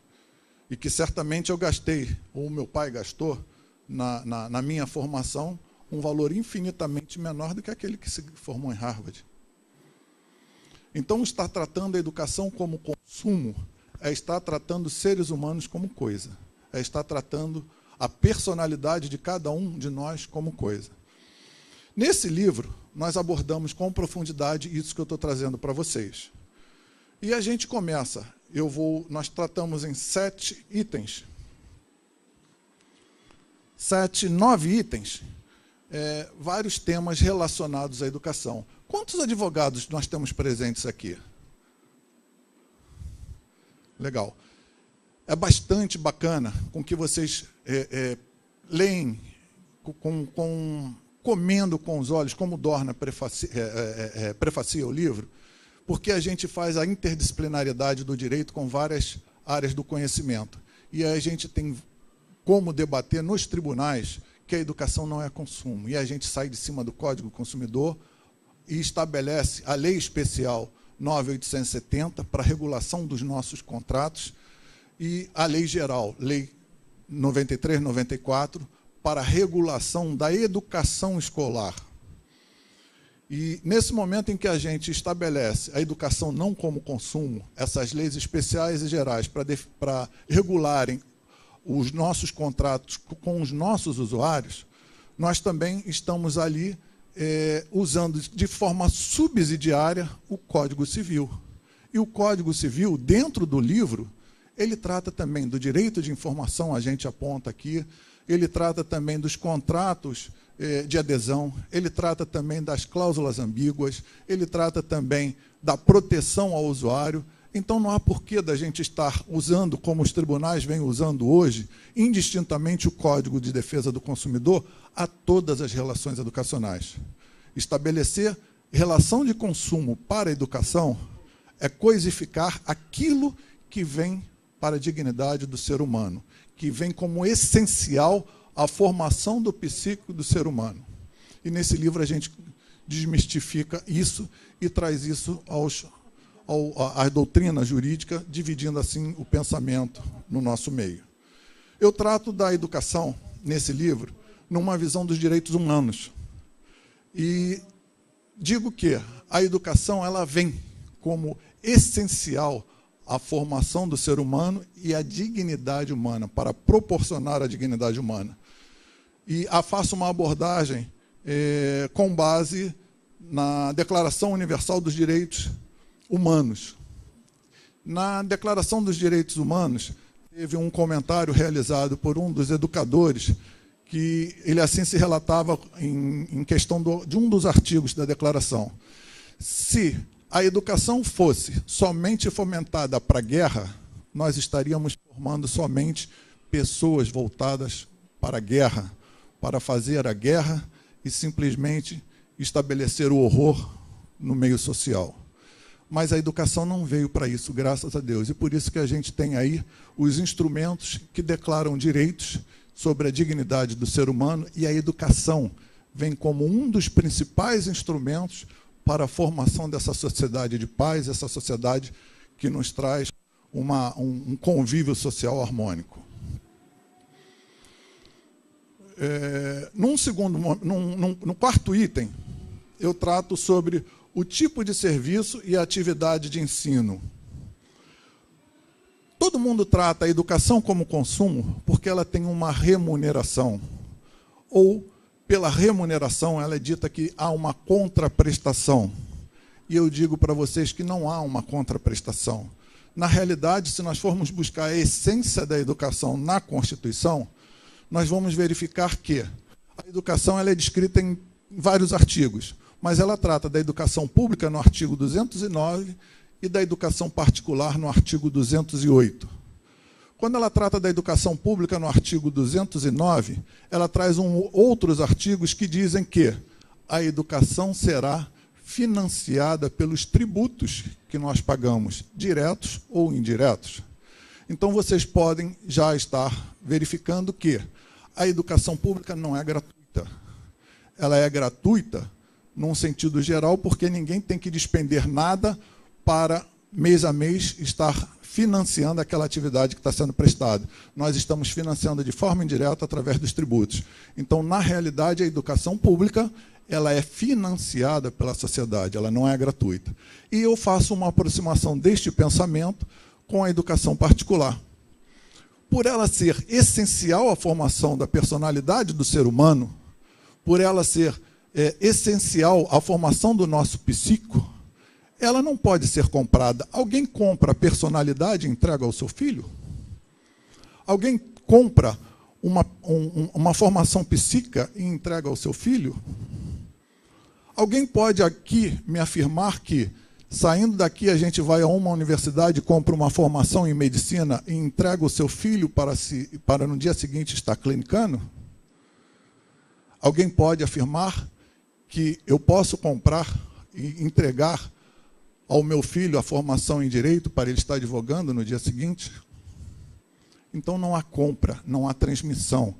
E que certamente eu gastei, ou o meu pai gastou, na minha formação, um valor infinitamente menor do que aquele que se formou em Harvard. Então, estar tratando a educação como consumo é estar tratando seres humanos como coisa. É estar tratando a personalidade de cada um de nós como coisa. Nesse livro, nós abordamos com profundidade isso que eu estou trazendo para vocês. E a gente começa, nós tratamos em 9 itens, vários temas relacionados à educação. Quantos advogados nós temos presentes aqui? Legal. É bastante bacana com que vocês leem, comendo com os olhos, como Dorna prefacia o livro, porque a gente faz a interdisciplinariedade do direito com várias áreas do conhecimento. E a gente tem como debater nos tribunais que a educação não é consumo. E a gente sai de cima do Código do Consumidor e estabelece a Lei Especial 9.870 para a regulação dos nossos contratos e a Lei Geral, Lei 93/94, para a regulação da educação escolar. E nesse momento em que a gente estabelece a educação não como consumo, essas leis especiais e gerais para regularem os nossos contratos com os nossos usuários, nós também estamos ali usando de forma subsidiária o Código Civil. E o Código Civil, dentro do livro, ele trata também do direito de informação, a gente aponta aqui, ele trata também dos contratos de adesão, ele trata também das cláusulas ambíguas, ele trata também da proteção ao usuário. Então, não há porquê da gente estar usando, como os tribunais vêm usando hoje, indistintamente o Código de Defesa do Consumidor a todas as relações educacionais. Estabelecer relação de consumo para a educação é coisificar aquilo que vem para a dignidade do ser humano, que vem como essencial à formação do psíquico do ser humano. E nesse livro a gente desmistifica isso e traz isso à doutrina jurídica, dividindo assim o pensamento no nosso meio. Eu trato da educação, nesse livro, numa visão dos direitos humanos. E digo que a educação ela vem como essencial à formação do ser humano e à dignidade humana, para proporcionar a dignidade humana. E faço uma abordagem com base na Declaração Universal dos Direitos Humanos. Na Declaração dos Direitos Humanos, teve um comentário realizado por um dos educadores, que ele assim se relatava em questão de um dos artigos da Declaração. Se a educação fosse somente fomentada para a guerra, nós estaríamos formando somente pessoas voltadas para a guerra, para fazer a guerra e simplesmente estabelecer o horror no meio social. Mas a educação não veio para isso, graças a Deus. E por isso que a gente tem aí os instrumentos que declaram direitos sobre a dignidade do ser humano, e a educação vem como um dos principais instrumentos para a formação dessa sociedade de paz, essa sociedade que nos traz um convívio social harmônico. No quarto item, eu trato sobre o tipo de serviço e a atividade de ensino. Todo mundo trata a educação como consumo porque ela tem uma remuneração. Ou, pela remuneração, ela é dita que há uma contraprestação. E eu digo para vocês que não há uma contraprestação. Na realidade, se nós formos buscar a essência da educação na Constituição, nós vamos verificar que a educação ela é descrita em vários artigos, mas ela trata da educação pública no artigo 209 e da educação particular no artigo 208. Quando ela trata da educação pública no artigo 209, ela traz outros artigos que dizem que a educação será financiada pelos tributos que nós pagamos, diretos ou indiretos. Então, vocês podem já estar verificando que a educação pública não é gratuita. Ela é gratuita num sentido geral, porque ninguém tem que despender nada para, mês a mês, estar financiando aquela atividade que está sendo prestada. Nós estamos financiando de forma indireta através dos tributos. Então, na realidade, a educação pública ela é financiada pela sociedade, ela não é gratuita. E eu faço uma aproximação deste pensamento com a educação particular. Por ela ser essencial à formação da personalidade do ser humano, por ela ser essencial à formação do nosso psíquico, ela não pode ser comprada. Alguém compra a personalidade e entrega ao seu filho? Alguém compra uma formação psíquica e entrega ao seu filho? Alguém pode aqui me afirmar que, saindo daqui, a gente vai a uma universidade, compra uma formação em medicina e entrega o seu filho para no dia seguinte estar clinicando? Alguém pode afirmar que eu posso comprar e entregar ao meu filho a formação em direito para ele estar advogando no dia seguinte? Então não há compra, não há transmissão.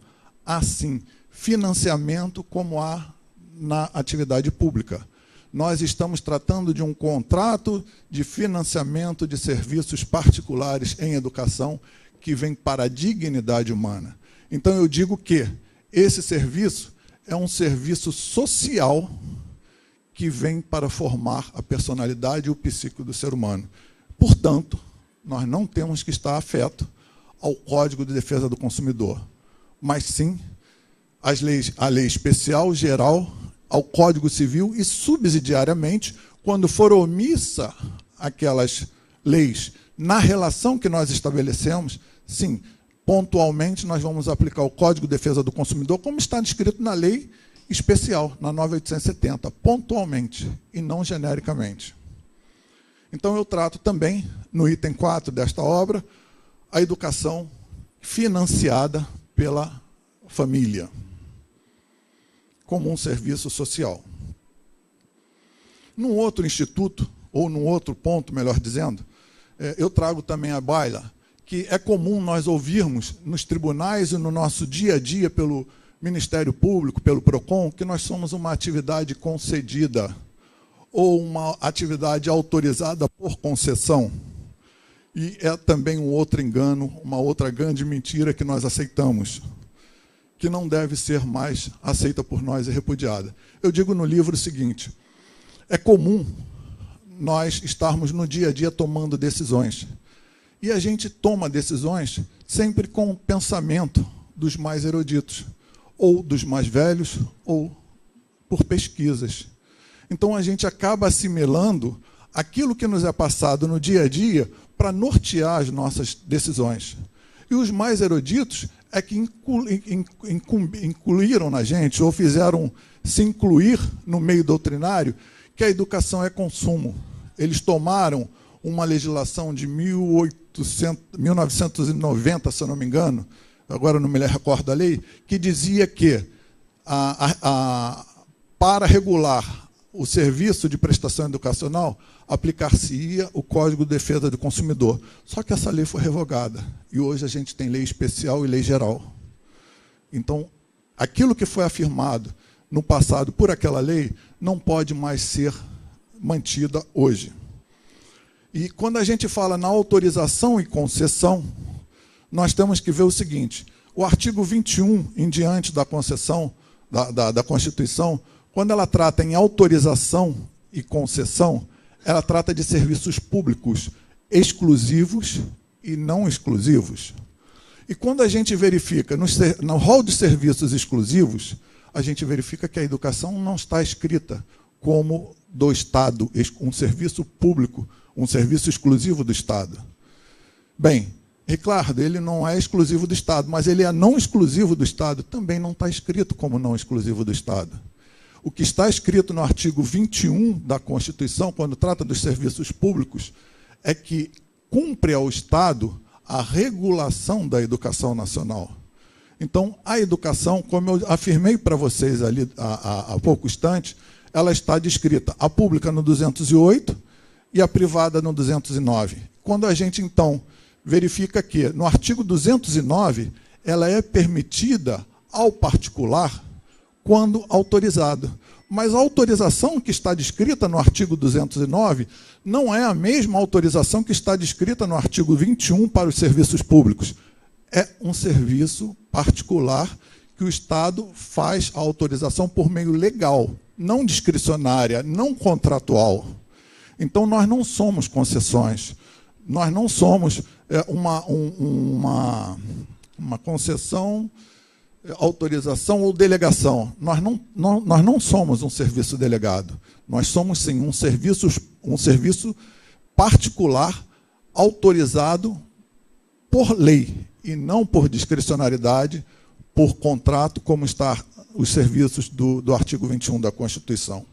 Há sim financiamento como há na atividade pública. Nós estamos tratando de um contrato de financiamento de serviços particulares em educação que vem para a dignidade humana. Então eu digo que esse serviço é um serviço social que vem para formar a personalidade e o psíquico do ser humano. Portanto, nós não temos que estar afeto ao Código de Defesa do Consumidor, mas sim a lei especial, geral, ao Código Civil e, subsidiariamente, quando for omissa aquelas leis na relação que nós estabelecemos, sim, pontualmente nós vamos aplicar o Código de Defesa do Consumidor, como está descrito na lei especial, na 9.870, pontualmente e não genericamente. Então eu trato também, no item 4 desta obra, a educação financiada pela família, como um serviço social. Num outro instituto, ou num outro ponto, melhor dizendo, eu trago também à baila que é comum nós ouvirmos nos tribunais e no nosso dia a dia pelo Ministério Público, pelo PROCON, que nós somos uma atividade concedida, ou uma atividade autorizada por concessão. E é também um outro engano, uma outra grande mentira que nós aceitamos, que não deve ser mais aceita por nós e repudiada. Eu digo no livro o seguinte: é comum nós estarmos no dia a dia tomando decisões. E a gente toma decisões sempre com o pensamento dos mais eruditos, ou dos mais velhos, ou por pesquisas. Então a gente acaba assimilando aquilo que nos é passado no dia a dia para nortear as nossas decisões. E os mais eruditos é que incluíram na gente, ou fizeram se incluir no meio doutrinário, que a educação é consumo. Eles tomaram uma legislação de 1990, se eu não me engano, agora não me recordo a lei, que dizia que para regular o serviço de prestação educacional, aplicar-se-ia o Código de Defesa do Consumidor. Só que essa lei foi revogada. E hoje a gente tem lei especial e lei geral. Então, aquilo que foi afirmado no passado por aquela lei não pode mais ser mantida hoje. E quando a gente fala na autorização e concessão, nós temos que ver o seguinte: o artigo 21 em diante da concessão, da Constituição, quando ela trata em autorização e concessão, ela trata de serviços públicos exclusivos e não exclusivos. E quando a gente verifica no rol de serviços exclusivos, a gente verifica que a educação não está escrita como do Estado, um serviço público, um serviço exclusivo do Estado. Bem, Ricardo, ele não é exclusivo do Estado, mas ele é não exclusivo do Estado, também não está escrito como não exclusivo do Estado. O que está escrito no artigo 21 da Constituição, quando trata dos serviços públicos, é que cumpre ao Estado a regulação da educação nacional. Então, a educação, como eu afirmei para vocês ali há pouco instante, ela está descrita, a pública no 208 e a privada no 209. Quando a gente, então, verifica que no artigo 209, ela é permitida ao particular quando autorizado. Mas a autorização que está descrita no artigo 209 não é a mesma autorização que está descrita no artigo 21 para os serviços públicos. É um serviço particular que o Estado faz a autorização por meio legal, não discricionária, não contratual. Então, nós não somos concessões. Nós não somos uma concessão, autorização ou delegação. Nós não somos um serviço delegado. Nós somos, sim, um serviço particular autorizado por lei e não por discricionariedade, por contrato, como está os serviços do artigo 21 da Constituição.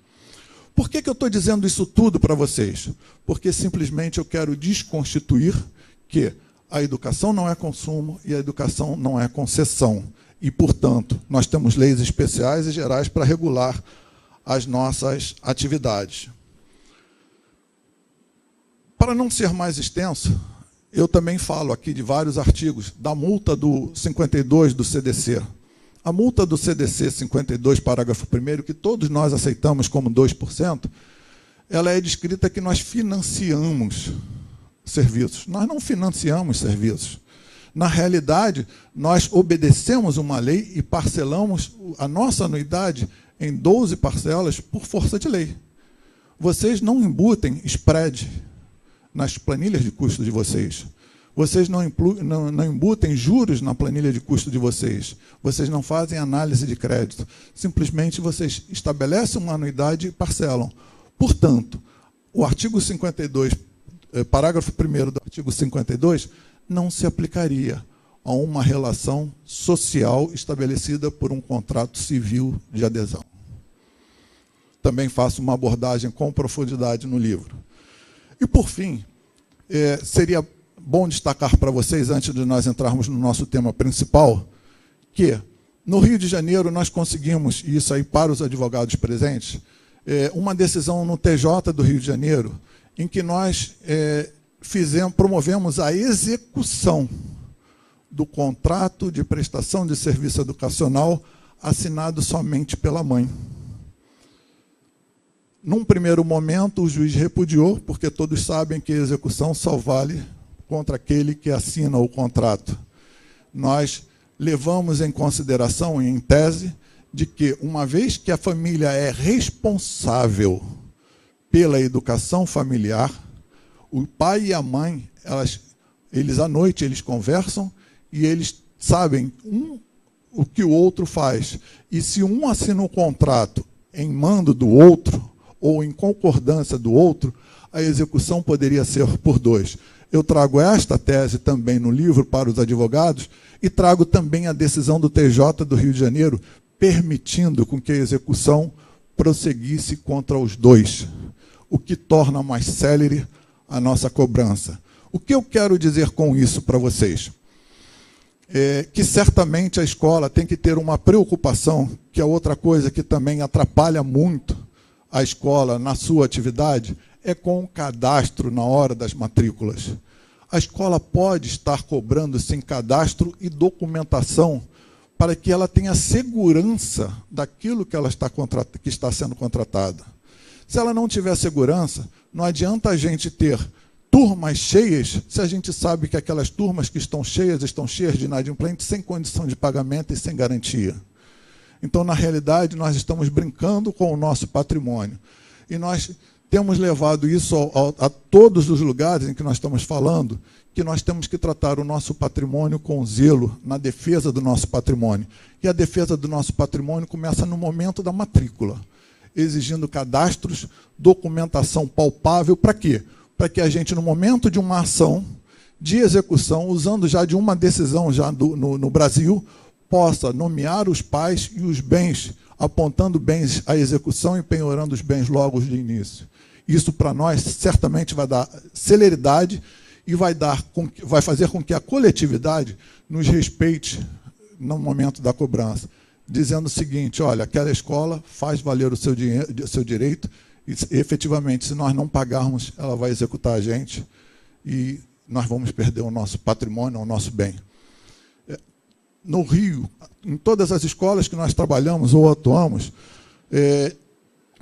Por que eu estou dizendo isso tudo para vocês? Porque simplesmente eu quero desconstituir que a educação não é consumo e a educação não é concessão. E, portanto, nós temos leis especiais e gerais para regular as nossas atividades. Para não ser mais extenso, eu também falo aqui de vários artigos da multa do 52 do CDC. A multa do CDC 52, parágrafo 1º, que todos nós aceitamos como 2%, ela é descrita que nós financiamos serviços. Nós não financiamos serviços. Na realidade, nós obedecemos uma lei e parcelamos a nossa anuidade em 12 parcelas por força de lei. Vocês não embutem spread nas planilhas de custo de vocês. Vocês não embutem juros na planilha de custo de vocês. Vocês não fazem análise de crédito. Simplesmente vocês estabelecem uma anuidade e parcelam. Portanto, o artigo 52, parágrafo 1º do artigo 52, não se aplicaria a uma relação social estabelecida por um contrato civil de adesão. Também faço uma abordagem com profundidade no livro. E, por fim, seria bom destacar para vocês, antes de nós entrarmos no nosso tema principal, que no Rio de Janeiro nós conseguimos, e isso aí para os advogados presentes, uma decisão no TJ do Rio de Janeiro, em que nós promovemos a execução do contrato de prestação de serviço educacional assinado somente pela mãe. Num primeiro momento, o juiz repudiou, porque todos sabem que a execução só vale contra aquele que assina o contrato. Nós levamos em consideração, em tese, de que, uma vez que a família é responsável pela educação familiar, o pai e a mãe, eles à noite eles conversam e eles sabem o que o outro faz. E se um assina um contrato em mando do outro, ou em concordância do outro, a execução poderia ser por dois. Eu trago esta tese também no livro para os advogados e trago também a decisão do TJ do Rio de Janeiro, permitindo com que a execução prosseguisse contra os dois, o que torna mais célere a nossa cobrança. O que eu quero dizer com isso para vocês? Que certamente a escola tem que ter uma preocupação, que é outra coisa que também atrapalha muito a escola na sua atividade, é com o cadastro na hora das matrículas. A escola pode estar cobrando sem cadastro e documentação para que ela tenha segurança daquilo que ela que está sendo contratada. Se ela não tiver segurança, não adianta a gente ter turmas cheias, se a gente sabe que aquelas turmas que estão cheias de inadimplentes sem condição de pagamento e sem garantia. Então, na realidade, nós estamos brincando com o nosso patrimônio. E nós temos levado isso a todos os lugares em que nós estamos falando, que nós temos que tratar o nosso patrimônio com zelo, na defesa do nosso patrimônio. E a defesa do nosso patrimônio começa no momento da matrícula, exigindo cadastros, documentação palpável, para quê? Para que a gente, no momento de uma ação de execução, usando já de uma decisão já no Brasil, possa nomear os pais e os bens, apontando bens à execução e penhorando os bens logo de início. Isso, para nós, certamente vai dar celeridade e vai fazer com que a coletividade nos respeite no momento da cobrança, dizendo o seguinte: olha, aquela escola faz valer o seu direito e, efetivamente, se nós não pagarmos, ela vai executar a gente e nós vamos perder o nosso patrimônio, o nosso bem. No Rio, em todas as escolas que nós trabalhamos ou atuamos,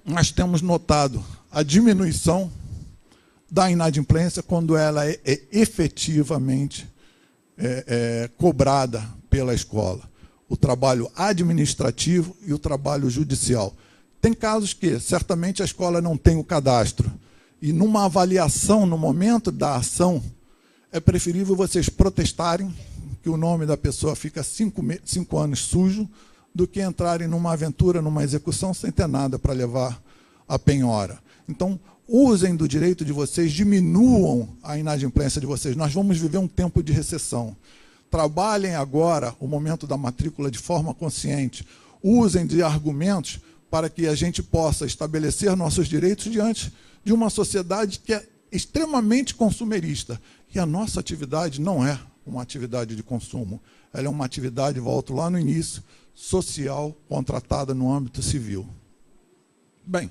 nós temos notado a diminuição da inadimplência quando ela é efetivamente cobrada pela escola. O trabalho administrativo e o trabalho judicial. Tem casos que, certamente, a escola não tem o cadastro. E, numa avaliação, no momento da ação, é preferível vocês protestarem que o nome da pessoa fica 5 anos sujo, do que entrarem numa aventura, numa execução, sem ter nada para levar a penhora. Então, usem do direito de vocês, diminuam a inadimplência de vocês. Nós vamos viver um tempo de recessão. Trabalhem agora o momento da matrícula de forma consciente. Usem de argumentos para que a gente possa estabelecer nossos direitos diante de uma sociedade que é extremamente consumerista. E a nossa atividade não é uma atividade de consumo. Ela é uma atividade, volto lá no início, social, contratada no âmbito civil. Bem,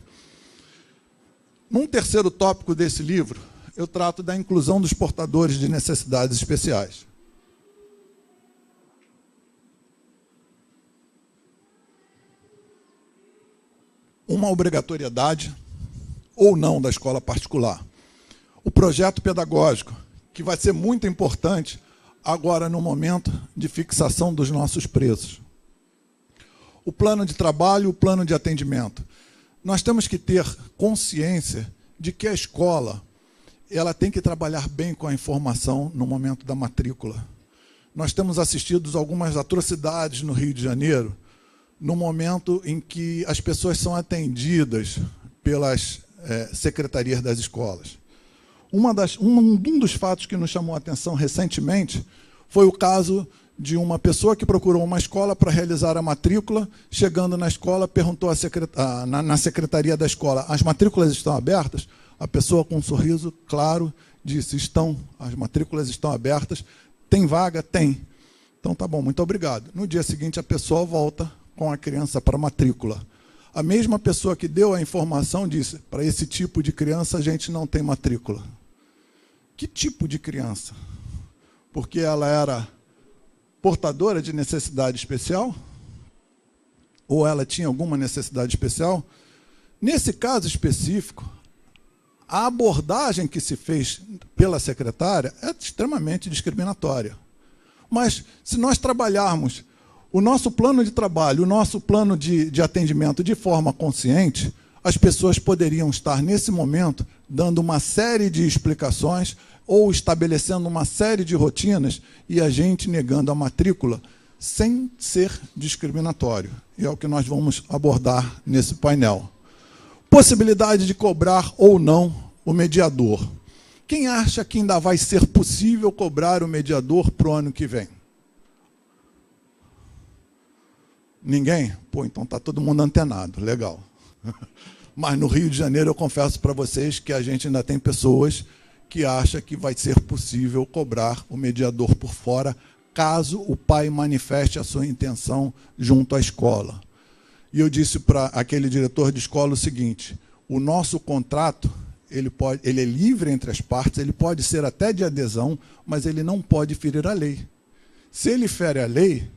num terceiro tópico desse livro, eu trato da inclusão dos portadores de necessidades especiais. Uma obrigatoriedade ou não da escola particular. O projeto pedagógico, que vai ser muito importante agora no momento de fixação dos nossos preços. O plano de trabalho, o plano de atendimento. Nós temos que ter consciência de que a escola ela tem que trabalhar bem com a informação no momento da matrícula. Nós temos assistido a algumas atrocidades no Rio de Janeiro, no momento em que as pessoas são atendidas pelas secretarias das escolas. Um dos fatos que nos chamou a atenção recentemente foi o caso de uma pessoa que procurou uma escola para realizar a matrícula. Chegando na escola, perguntou na secretaria da escola: as matrículas estão abertas? A pessoa, com um sorriso claro, disse: estão, as matrículas estão abertas. Tem vaga? Tem. Então tá bom, muito obrigado. No dia seguinte, a pessoa volta com a criança para a matrícula. A mesma pessoa que deu a informação disse: para esse tipo de criança a gente não tem matrícula. Que tipo de criança? Porque ela era portadora de necessidade especial? Ou ela tinha alguma necessidade especial? Nesse caso específico, a abordagem que se fez pela secretária é extremamente discriminatória. Mas, se nós trabalharmos o nosso plano de trabalho, o nosso plano de atendimento de forma consciente, as pessoas poderiam estar, nesse momento, dando uma série de explicações ou estabelecendo uma série de rotinas e a gente negando a matrícula sem ser discriminatório. E é o que nós vamos abordar nesse painel. Possibilidade de cobrar ou não o mediador. Quem acha que ainda vai ser possível cobrar o mediador para o ano que vem? Ninguém? Pô, então está todo mundo antenado, legal. Mas no Rio de Janeiro eu confesso para vocês que a gente ainda tem pessoas que acham que vai ser possível cobrar o mediador por fora, caso o pai manifeste a sua intenção junto à escola. E eu disse para aquele diretor de escola o seguinte: o nosso contrato, ele é livre entre as partes, ele pode ser até de adesão, mas ele não pode ferir a lei. Se ele fere a lei,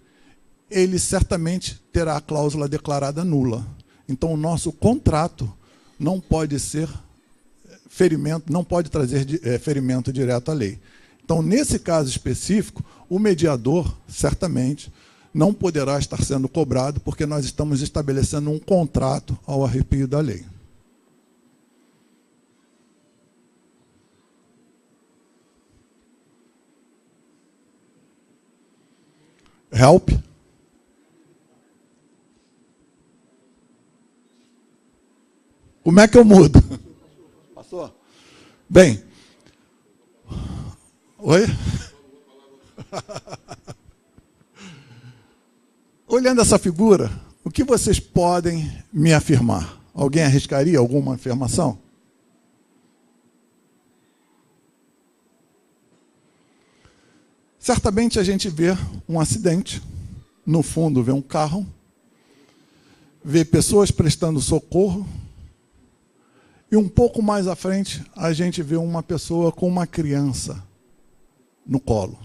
ele certamente terá a cláusula declarada nula. Então, o nosso contrato não pode ser ferimento, não pode trazer ferimento direto à lei. Então, nesse caso específico, o mediador, certamente, não poderá estar sendo cobrado, porque nós estamos estabelecendo um contrato ao arrepio da lei. Help. Como é que eu mudo? Passou? Bem. Oi? Olhando essa figura, o que vocês podem me afirmar? Alguém arriscaria alguma afirmação? Certamente a gente vê um acidente, no fundo vê um carro, vê pessoas prestando socorro, e um pouco mais à frente a gente vê uma pessoa com uma criança no colo.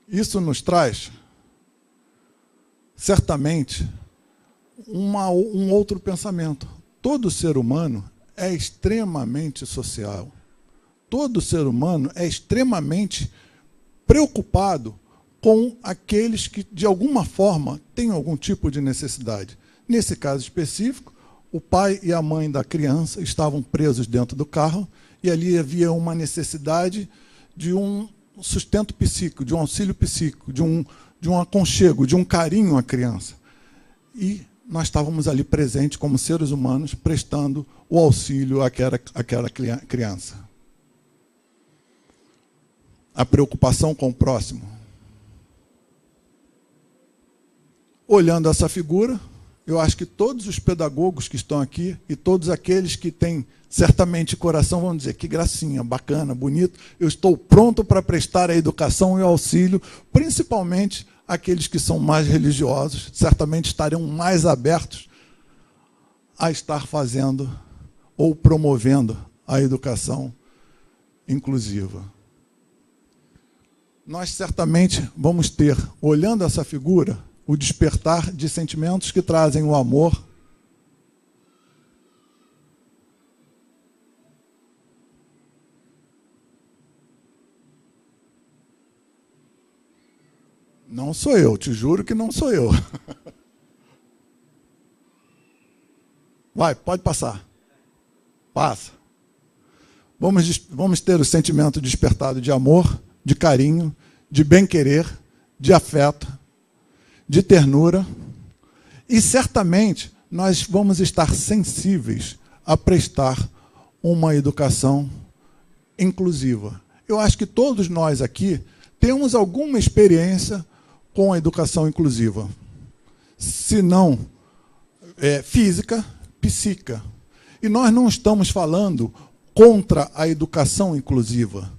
Isso nos traz, certamente, um outro pensamento. Todo ser humano é extremamente social. Todo ser humano é extremamente preocupado com aqueles que, de alguma forma, têm algum tipo de necessidade. Nesse caso específico, o pai e a mãe da criança estavam presos dentro do carro e ali havia uma necessidade de um sustento psíquico, de um auxílio psíquico, de um aconchego, de um carinho à criança. E nós estávamos ali presentes como seres humanos, prestando o auxílio àquela criança. A preocupação com o próximo. Olhando essa figura, eu acho que todos os pedagogos que estão aqui e todos aqueles que têm certamente coração vão dizer: que gracinha, bacana, bonito, eu estou pronto para prestar a educação e o auxílio, principalmente aqueles que são mais religiosos, certamente estarão mais abertos a estar fazendo ou promovendo a educação inclusiva. Nós certamente vamos ter, olhando essa figura, o despertar de sentimentos que trazem o amor, não sou eu, te juro que não sou eu. Vai, pode passar. Passa. Vamos ter o sentimento despertado de amor, de carinho, de bem-querer, de afeto, de ternura, e certamente nós vamos estar sensíveis a prestar uma educação inclusiva. Eu acho que todos nós aqui temos alguma experiência com a educação inclusiva, se não física, psíquica. E nós não estamos falando contra a educação inclusiva.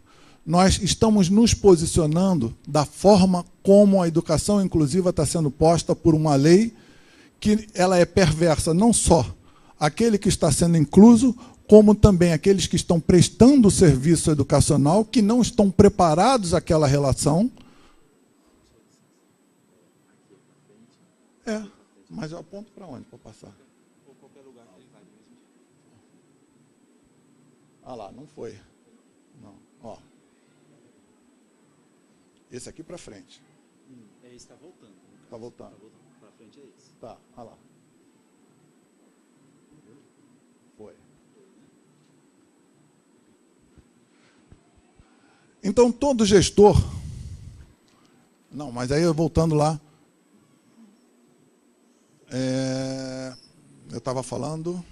Nós estamos nos posicionando da forma como a educação inclusiva está sendo posta por uma lei que ela é perversa, não só aquele que está sendo incluso, como também aqueles que estão prestando o serviço educacional, que não estão preparados àquela relação. Mas eu aponto para onde para passar? Ah lá, não foi. Não, ó. Esse aqui para frente. Esse está voltando. Está voltando. Para frente é esse. Tá, olha lá. Foi. Então, todo gestor... Não, mas aí, voltando lá... eu estava falando...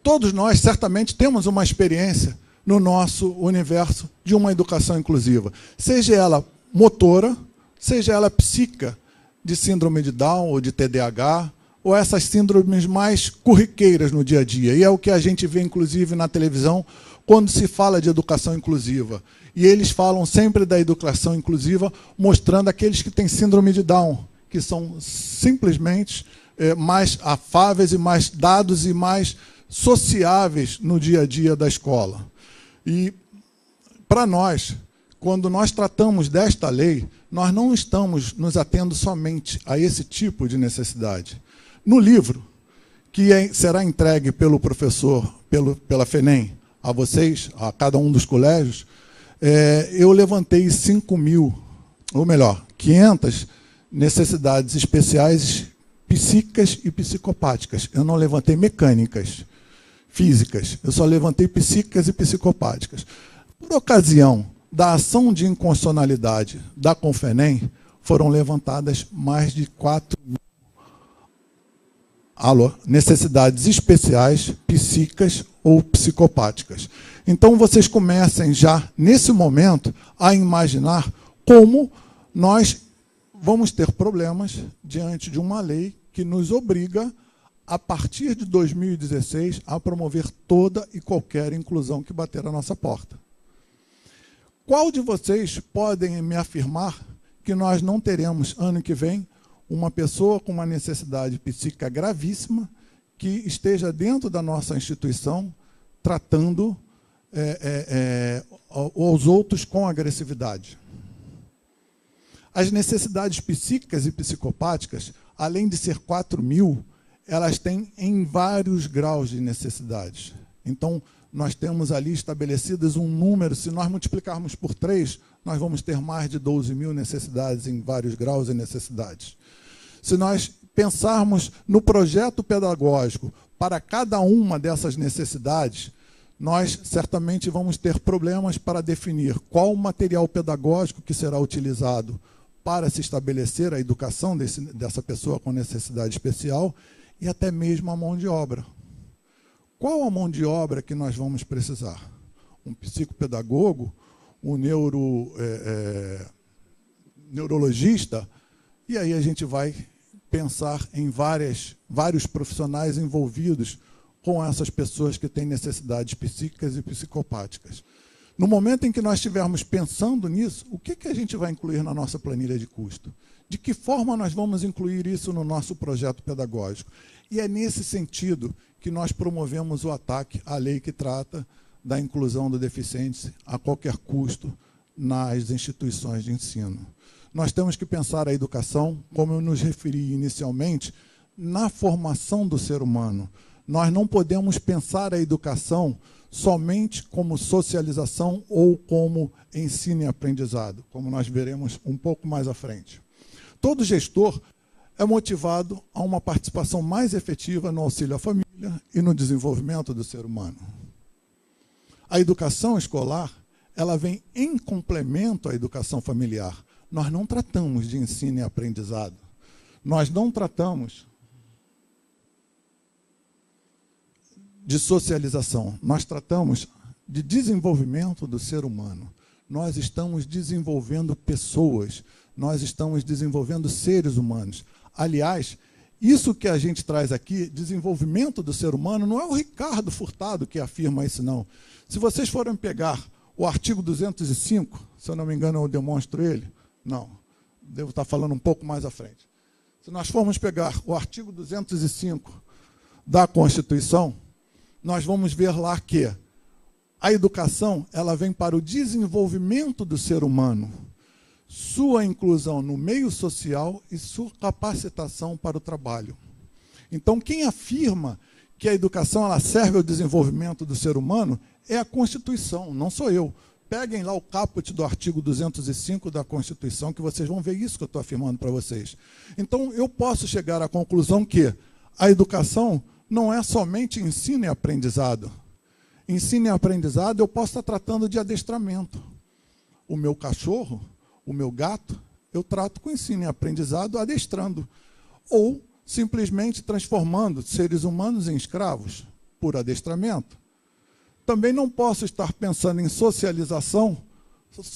todos nós, certamente, temos uma experiência no nosso universo de uma educação inclusiva. Seja ela motora, seja ela psíquica, de síndrome de Down ou de TDAH, ou essas síndromes mais corriqueiras no dia a dia. E é o que a gente vê, inclusive, na televisão, quando se fala de educação inclusiva. E eles falam sempre da educação inclusiva, mostrando aqueles que têm síndrome de Down, que são simplesmente mais afáveis e mais dados e mais sociáveis no dia a dia da escola. E, para nós, quando nós tratamos desta lei, nós não estamos nos atendo somente a esse tipo de necessidade. No livro, que será entregue pelo professor, pela FENEM, a vocês, a cada um dos colégios, eu levantei 500 necessidades especiais psíquicas e psicopáticas. Eu não levantei mecânicas, físicas, eu só levantei psíquicas e psicopáticas. Por ocasião da ação de inconstitucionalidade da Confenem, foram levantadas mais de 4.000 necessidades especiais, psíquicas ou psicopáticas. Então, vocês comecem já, nesse momento, a imaginar como nós vamos ter problemas diante de uma lei que nos obriga, a partir de 2016, a promover toda e qualquer inclusão que bater à nossa porta. Qual de vocês podem me afirmar que nós não teremos, ano que vem, uma pessoa com uma necessidade psíquica gravíssima que esteja dentro da nossa instituição tratando os outros com agressividade? As necessidades psíquicas e psicopáticas, além de ser 4.000, elas têm em vários graus de necessidades. Então, nós temos ali estabelecidas um número, se nós multiplicarmos por 3, nós vamos ter mais de 12.000 necessidades em vários graus e necessidades. Se nós pensarmos no projeto pedagógico para cada uma dessas necessidades, nós certamente vamos ter problemas para definir qual o material pedagógico que será utilizado para se estabelecer a educação dessa pessoa com necessidade especial e até mesmo a mão de obra. Qual a mão de obra que nós vamos precisar? Um psicopedagogo, um neurologista, e aí a gente vai pensar em vários profissionais envolvidos com essas pessoas que têm necessidades psíquicas e psicopáticas. No momento em que nós estivermos pensando nisso, o que a gente vai incluir na nossa planilha de custo? De que forma nós vamos incluir isso no nosso projeto pedagógico? E é nesse sentido que nós promovemos o ataque à lei que trata da inclusão do deficiente a qualquer custo nas instituições de ensino. Nós temos que pensar a educação, como eu nos referi inicialmente, na formação do ser humano. Nós não podemos pensar a educação somente como socialização ou como ensino e aprendizado, como nós veremos um pouco mais à frente. Todo gestor é motivado a uma participação mais efetiva no auxílio à família e no desenvolvimento do ser humano. A educação escolar, ela vem em complemento à educação familiar. Nós não tratamos de ensino e aprendizado. Nós não tratamos de socialização. Nós tratamos de desenvolvimento do ser humano. Nós estamos desenvolvendo pessoas. Nós estamos desenvolvendo seres humanos. Aliás, isso que a gente traz aqui, desenvolvimento do ser humano, não é o Ricardo Furtado que afirma isso, não. Se vocês forem pegar o artigo 205, se eu não me engano, eu demonstro ele. Não, devo estar falando um pouco mais à frente. Se nós formos pegar o artigo 205 da Constituição, nós vamos ver lá que a educação ela vem para o desenvolvimento do ser humano, sua inclusão no meio social e sua capacitação para o trabalho. Então, quem afirma que a educação ela serve ao desenvolvimento do ser humano é a Constituição, não sou eu. Peguem lá o caput do artigo 205 da Constituição, que vocês vão ver isso que eu estou afirmando para vocês. Então, eu posso chegar à conclusão que a educação não é somente ensino e aprendizado. Ensino e aprendizado eu posso estar tratando de adestramento. O meu cachorro, o meu gato, eu trato com ensino e aprendizado adestrando. Ou simplesmente transformando seres humanos em escravos por adestramento. Também não posso estar pensando em socialização,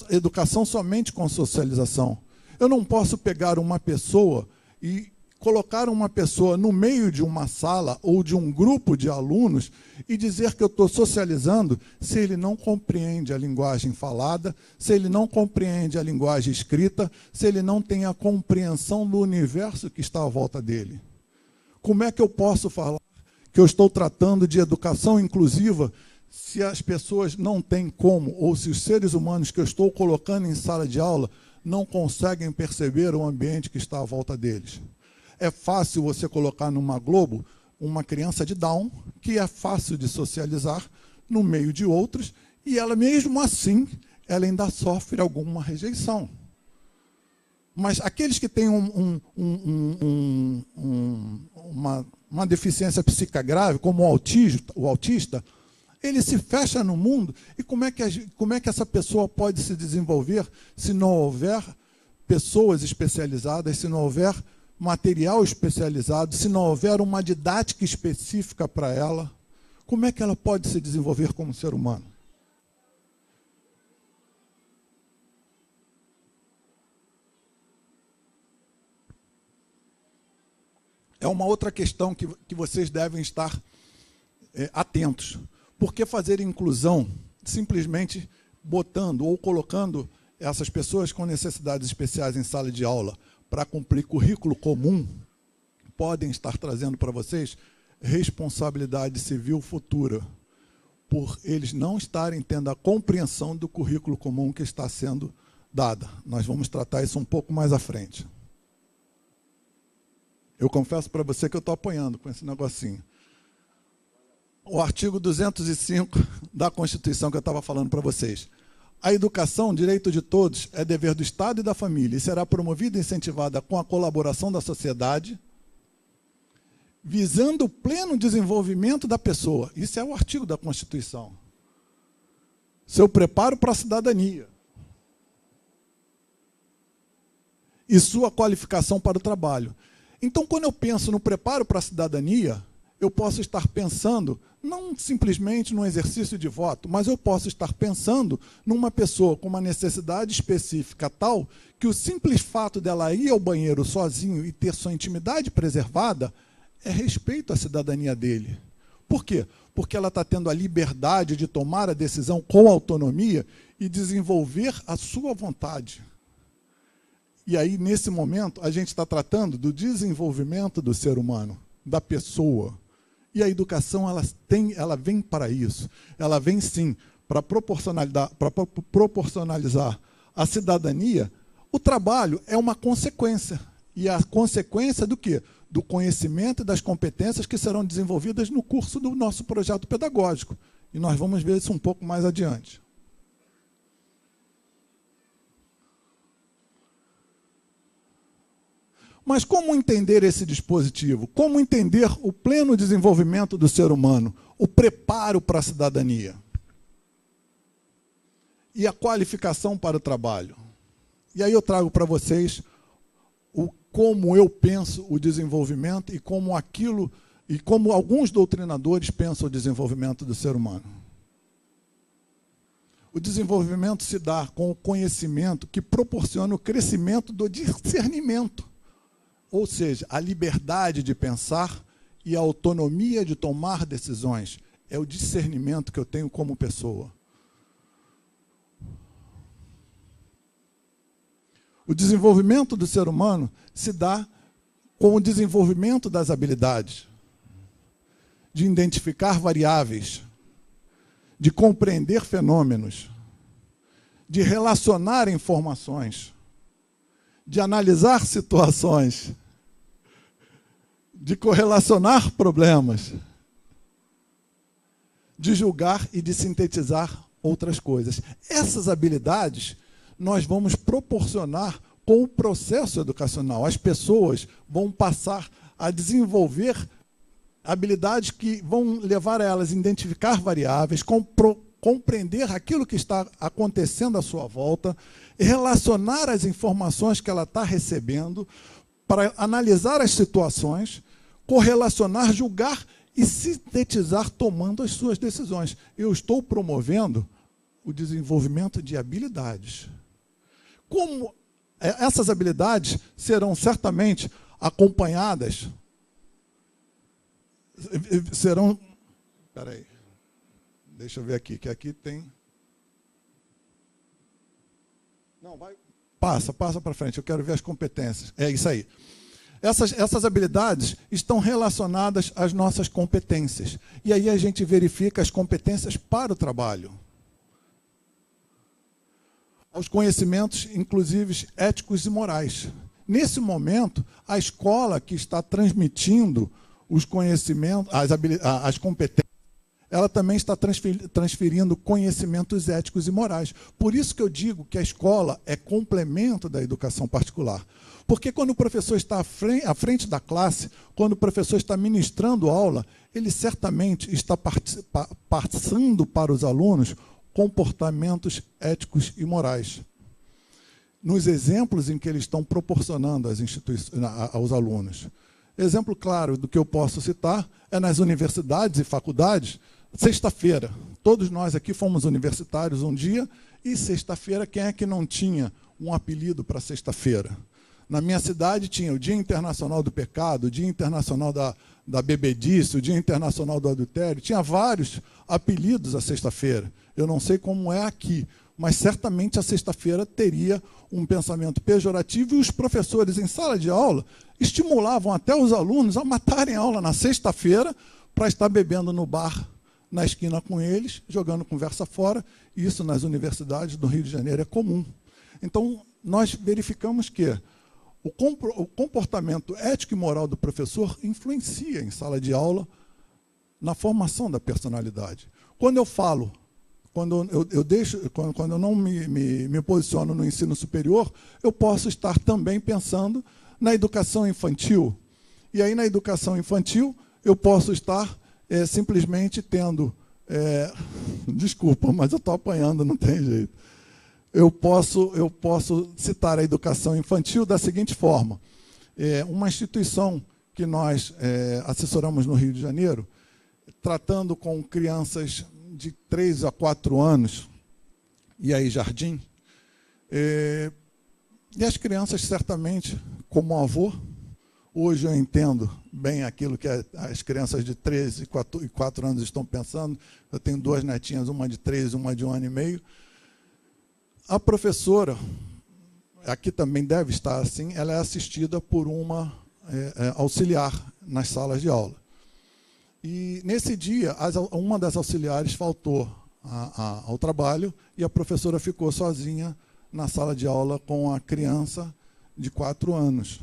educação somente com socialização. Eu não posso pegar uma pessoa e colocar uma pessoa no meio de uma sala ou de um grupo de alunos e dizer que eu estou socializando se ele não compreende a linguagem falada, se ele não compreende a linguagem escrita, se ele não tem a compreensão do universo que está à volta dele. Como é que eu posso falar que eu estou tratando de educação inclusiva se as pessoas não têm como, ou se os seres humanos que eu estou colocando em sala de aula não conseguem perceber o ambiente que está à volta deles? É fácil você colocar numa Globo uma criança de Down, que é fácil de socializar no meio de outros, e ela mesmo assim, ela ainda sofre alguma rejeição. Mas aqueles que têm uma deficiência psíquica grave, como o autista, ele se fecha no mundo, e como é que essa pessoa pode se desenvolver se não houver pessoas especializadas, se não houver material especializado, se não houver uma didática específica para ela? Como é que ela pode se desenvolver como ser humano? É uma outra questão que vocês devem estar atentos. Por que fazer inclusão simplesmente botando ou colocando essas pessoas com necessidades especiais em sala de aula para cumprir currículo comum? Podem estar trazendo para vocês responsabilidade civil futura, por eles não estarem tendo a compreensão do currículo comum que está sendo dada. Nós vamos tratar isso um pouco mais à frente. Eu confesso para você que eu estou apanhando com esse negocinho. O artigo 205 da Constituição que eu estava falando para vocês. A educação, direito de todos, é dever do Estado e da família e será promovida e incentivada com a colaboração da sociedade, visando o pleno desenvolvimento da pessoa. Isso é o artigo da Constituição. Seu preparo para a cidadania. E sua qualificação para o trabalho. Então, quando eu penso no preparo para a cidadania, eu posso estar pensando não simplesmente no exercício de voto, mas eu posso estar pensando numa pessoa com uma necessidade específica tal que o simples fato dela ir ao banheiro sozinho e ter sua intimidade preservada é respeito à cidadania dele. Por quê? Porque ela está tendo a liberdade de tomar a decisão com autonomia e desenvolver a sua vontade. E aí, nesse momento, a gente está tratando do desenvolvimento do ser humano, da pessoa. E a educação ela vem para isso. Ela vem, sim, para proporcionalizar a cidadania. O trabalho é uma consequência. E a consequência do quê? Do conhecimento e das competências que serão desenvolvidas no curso do nosso projeto pedagógico. E nós vamos ver isso um pouco mais adiante. Mas como entender esse dispositivo? Como entender o pleno desenvolvimento do ser humano? O preparo para a cidadania? E a qualificação para o trabalho? E aí eu trago para vocês como eu penso o desenvolvimento e como alguns doutrinadores pensam o desenvolvimento do ser humano. O desenvolvimento se dá com o conhecimento que proporciona o crescimento do discernimento. Ou seja, a liberdade de pensar e a autonomia de tomar decisões. É o discernimento que eu tenho como pessoa. O desenvolvimento do ser humano se dá com o desenvolvimento das habilidades, de identificar variáveis, de compreender fenômenos, de relacionar informações, de analisar situações, de correlacionar problemas, de julgar e de sintetizar outras coisas. Essas habilidades nós vamos proporcionar com o processo educacional. As pessoas vão passar a desenvolver habilidades que vão levar a elas a identificar variáveis, compreender aquilo que está acontecendo à sua volta, relacionar as informações que ela está recebendo, para analisar as situações, correlacionar, julgar e sintetizar tomando as suas decisões. Eu estou promovendo o desenvolvimento de habilidades. Como essas habilidades serão certamente acompanhadas, serão... Espera aí, deixa eu ver aqui, que aqui tem... Não, vai... Passa para frente, eu quero ver as competências. É isso aí. Essas habilidades estão relacionadas às nossas competências. E aí a gente verifica as competências para o trabalho. Aos conhecimentos, inclusive, éticos e morais. Nesse momento, a escola que está transmitindo os conhecimentos, as competências, ela também está transferindo conhecimentos éticos e morais. Por isso que eu digo que a escola é complemento da educação particular. Porque quando o professor está à frente da classe, quando o professor está ministrando aula, ele certamente está passando para os alunos comportamentos éticos e morais. Nos exemplos em que eles estão proporcionando aos alunos. Exemplo claro do que eu posso citar é nas universidades e faculdades. Sexta-feira, todos nós aqui fomos universitários um dia, e sexta-feira, quem é que não tinha um apelido para sexta-feira? Na minha cidade tinha o Dia Internacional do Pecado, o Dia Internacional da Bebedice, o Dia Internacional do Adultério, tinha vários apelidos à sexta-feira. Eu não sei como é aqui, mas certamente a sexta-feira teria um pensamento pejorativo, e os professores em sala de aula estimulavam até os alunos a matarem a aula na sexta-feira para estar bebendo no bar na esquina com eles, jogando conversa fora. Isso nas universidades do Rio de Janeiro é comum. Então, nós verificamos que o comportamento ético e moral do professor influencia em sala de aula na formação da personalidade. Quando eu falo, quando eu não me posiciono no ensino superior, eu posso estar também pensando na educação infantil. E aí, na educação infantil, eu posso estar simplesmente tendo... desculpa, mas eu estou apanhando, não tem jeito. Eu posso citar a educação infantil da seguinte forma. Uma instituição que nós assessoramos no Rio de Janeiro, tratando com crianças de 3 a 4 anos, e aí jardim, e as crianças certamente, como avô, hoje eu entendo bem aquilo que as crianças de 13 e 4 anos estão pensando. Eu tenho 2 netinhas, uma de 3 e uma de 1 ano e meio. A professora, aqui também deve estar assim, ela é assistida por uma auxiliar nas salas de aula. E nesse dia, uma das auxiliares faltou ao trabalho e a professora ficou sozinha na sala de aula com a criança de 4 anos.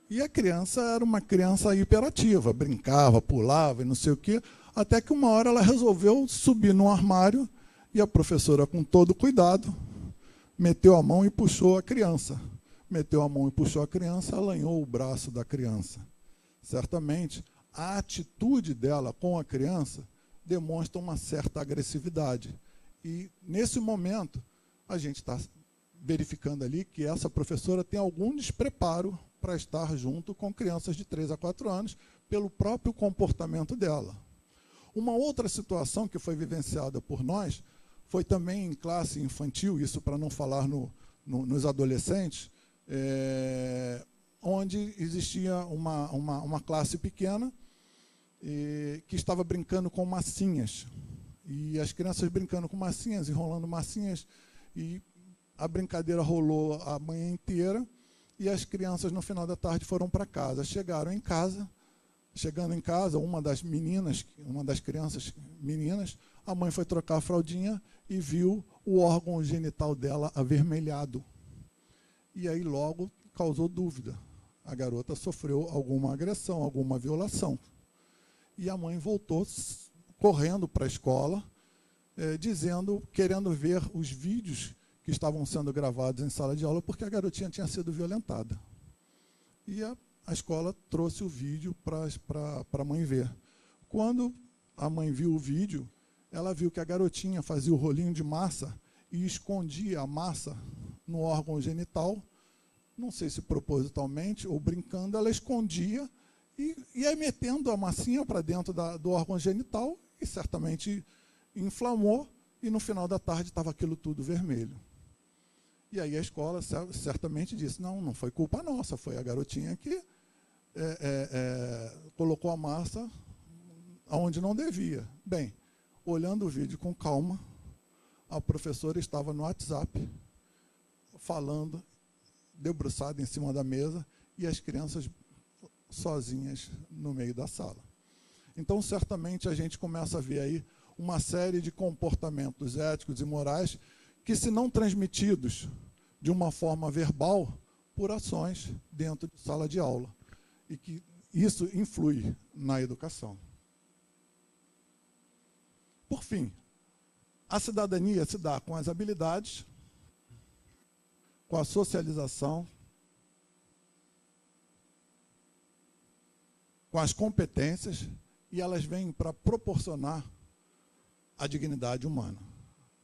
E a criança era uma criança hiperativa, brincava, pulava e não sei o quê, até que uma hora ela resolveu subir no armário e a professora, com todo cuidado, meteu a mão e puxou a criança. Meteu a mão e puxou a criança, alanhou o braço da criança. Certamente, a atitude dela com a criança demonstra uma certa agressividade. E, nesse momento, a gente está verificando ali que essa professora tem algum despreparo para estar junto com crianças de 3 a 4 anos, pelo próprio comportamento dela. Uma outra situação que foi vivenciada por nós foi também em classe infantil, isso para não falar nos adolescentes, onde existia uma classe pequena que estava brincando com massinhas. E as crianças brincando com massinhas, enrolando massinhas, e a brincadeira rolou a manhã inteira, e as crianças, no final da tarde, foram para casa. Chegando em casa, uma das crianças meninas, a mãe foi trocar a fraldinha e viu o órgão genital dela avermelhado. E aí logo causou dúvida. a garota sofreu alguma agressão, alguma violação. E a mãe voltou correndo para a escola, querendo ver os vídeos que estavam sendo gravados em sala de aula, porque a garotinha tinha sido violentada. E a escola trouxe o vídeo para a mãe ver. Quando a mãe viu o vídeo, ela viu que a garotinha fazia o rolinho de massa e escondia a massa no órgão genital, não sei se propositalmente ou brincando, ela escondia e ia metendo a massinha para dentro do órgão genital e certamente inflamou, e no final da tarde estava aquilo tudo vermelho. E aí a escola certamente disse, não foi culpa nossa, foi a garotinha que colocou a massa onde não devia. Bem, olhando o vídeo com calma, a professora estava no WhatsApp, falando, debruçada em cima da mesa, e as crianças sozinhas no meio da sala. Então, certamente, a gente começa a ver aí uma série de comportamentos éticos e morais que, se não transmitidos de uma forma verbal, por ações dentro de sala de aula. E que isso influi na educação. Por fim, a cidadania se dá com as habilidades, com a socialização, com as competências, e elas vêm para proporcionar a dignidade humana.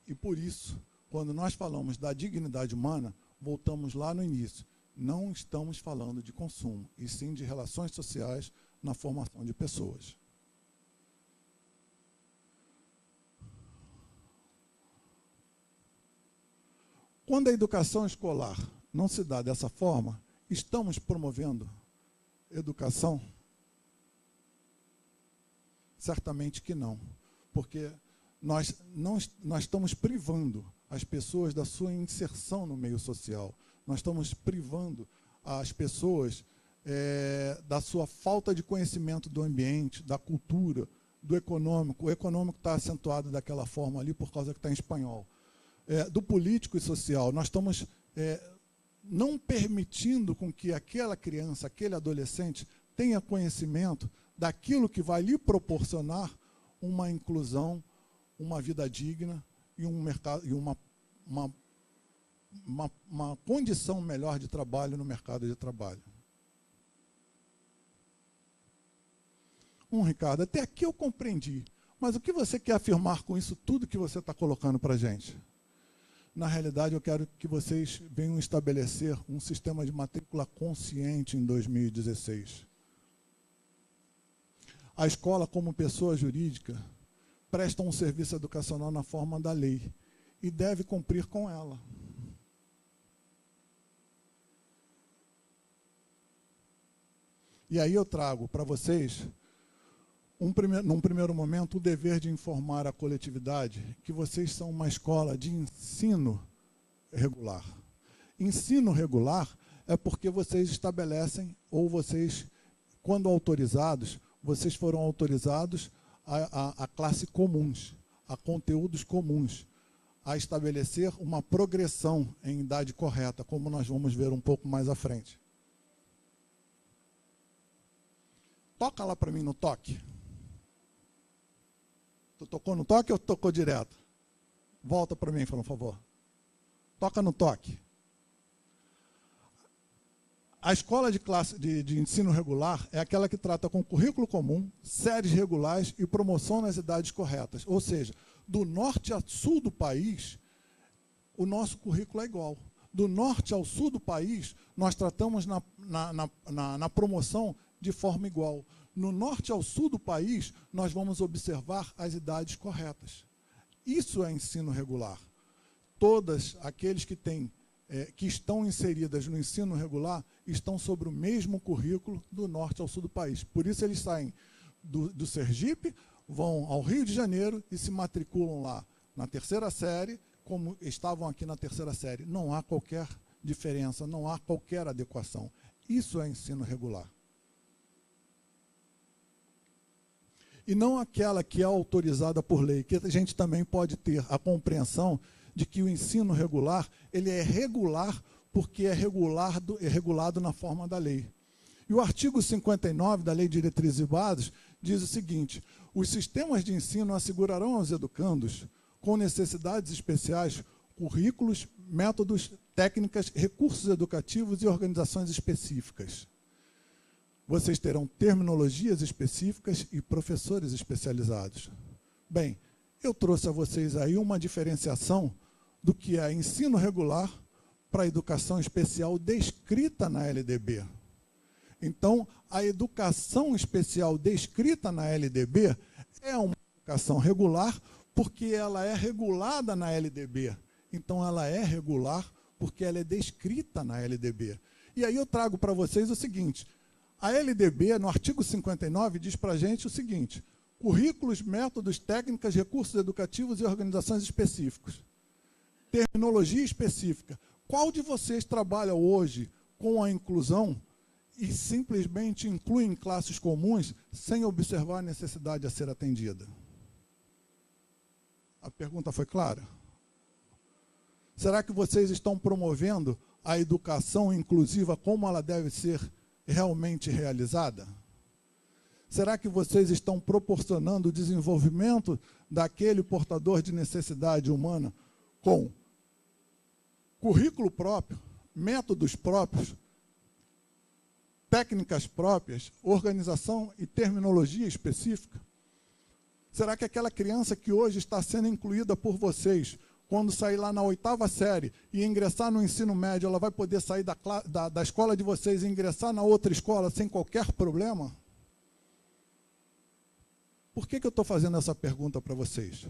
E por isso, quando nós falamos da dignidade humana, voltamos lá no início. Não estamos falando de consumo, e sim de relações sociais na formação de pessoas. Quando a educação escolar não se dá dessa forma, estamos promovendo educação? Certamente que não, porque nós estamos privando as pessoas da sua inserção no meio social. Nós estamos privando as pessoas da sua falta de conhecimento do ambiente, da cultura, do econômico. O econômico está acentuado daquela forma ali por causa que está em espanhol. Do político e social. Nós estamos não permitindo com que aquela criança, aquele adolescente, tenha conhecimento daquilo que vai lhe proporcionar uma inclusão, uma vida digna e um mercado e uma condição melhor de trabalho no mercado de trabalho. Ricardo, até aqui eu compreendi, mas o que você quer afirmar com isso tudo que você está colocando para a gente? Na realidade, eu quero que vocês venham estabelecer um sistema de matrícula consciente em 2016. A escola, como pessoa jurídica, presta um serviço educacional na forma da lei e deve cumprir com ela. E aí eu trago para vocês, num primeiro momento, o dever de informar a coletividade que vocês são uma escola de ensino regular. Ensino regular é porque vocês estabelecem, ou vocês, quando autorizados, vocês foram autorizados a classe comuns, a conteúdos comuns, a estabelecer uma progressão em idade correta, como nós vamos ver um pouco mais à frente. Toca lá para mim no toque. Tu tocou no toque ou tocou direto? Volta para mim, por favor. Toca no toque. A escola de ensino regular é aquela que trata com currículo comum, séries regulares e promoção nas idades corretas. Ou seja, do norte a sul do país, o nosso currículo é igual. Do norte ao sul do país, nós tratamos na promoção de forma igual. No norte ao sul do país, nós vamos observar as idades corretas. Isso é ensino regular. Todas aqueles que estão inseridas no ensino regular estão sobre o mesmo currículo do norte ao sul do país. Por isso eles saem do Sergipe, vão ao Rio de Janeiro e se matriculam lá na terceira série, como estavam aqui na terceira série. Não há qualquer diferença, não há qualquer adequação. Isso é ensino regular. E não aquela que é autorizada por lei, que a gente também pode ter a compreensão de que o ensino regular, ele é regular porque é regulado na forma da lei. E o artigo 59 da Lei de Diretrizes e Bases diz o seguinte: os sistemas de ensino assegurarão aos educandos com necessidades especiais currículos, métodos, técnicas, recursos educativos e organizações específicas. Vocês terão terminologias específicas e professores especializados. Bem, eu trouxe a vocês aí uma diferenciação do que é ensino regular para a educação especial descrita na LDB. Então, a educação especial descrita na LDB é uma educação regular porque ela é regulada na LDB. Então, ela é regular porque ela é descrita na LDB. E aí eu trago para vocês o seguinte: a LDB, no artigo 59, diz para a gente o seguinte: currículos, métodos, técnicas, recursos educativos e organizações específicos. Terminologia específica. Qual de vocês trabalha hoje com a inclusão e simplesmente inclui em classes comuns sem observar a necessidade a ser atendida? A pergunta foi clara? Será que vocês estão promovendo a educação inclusiva como ela deve ser realmente realizada? Será que vocês estão proporcionando o desenvolvimento daquele portador de necessidade humana com currículo próprio, métodos próprios, técnicas próprias, organização e terminologia específica? Será que aquela criança que hoje está sendo incluída por vocês, quando sair lá na 8ª série e ingressar no ensino médio, ela vai poder sair da escola de vocês e ingressar na outra escola sem qualquer problema? Por que eu estou fazendo essa pergunta para vocês?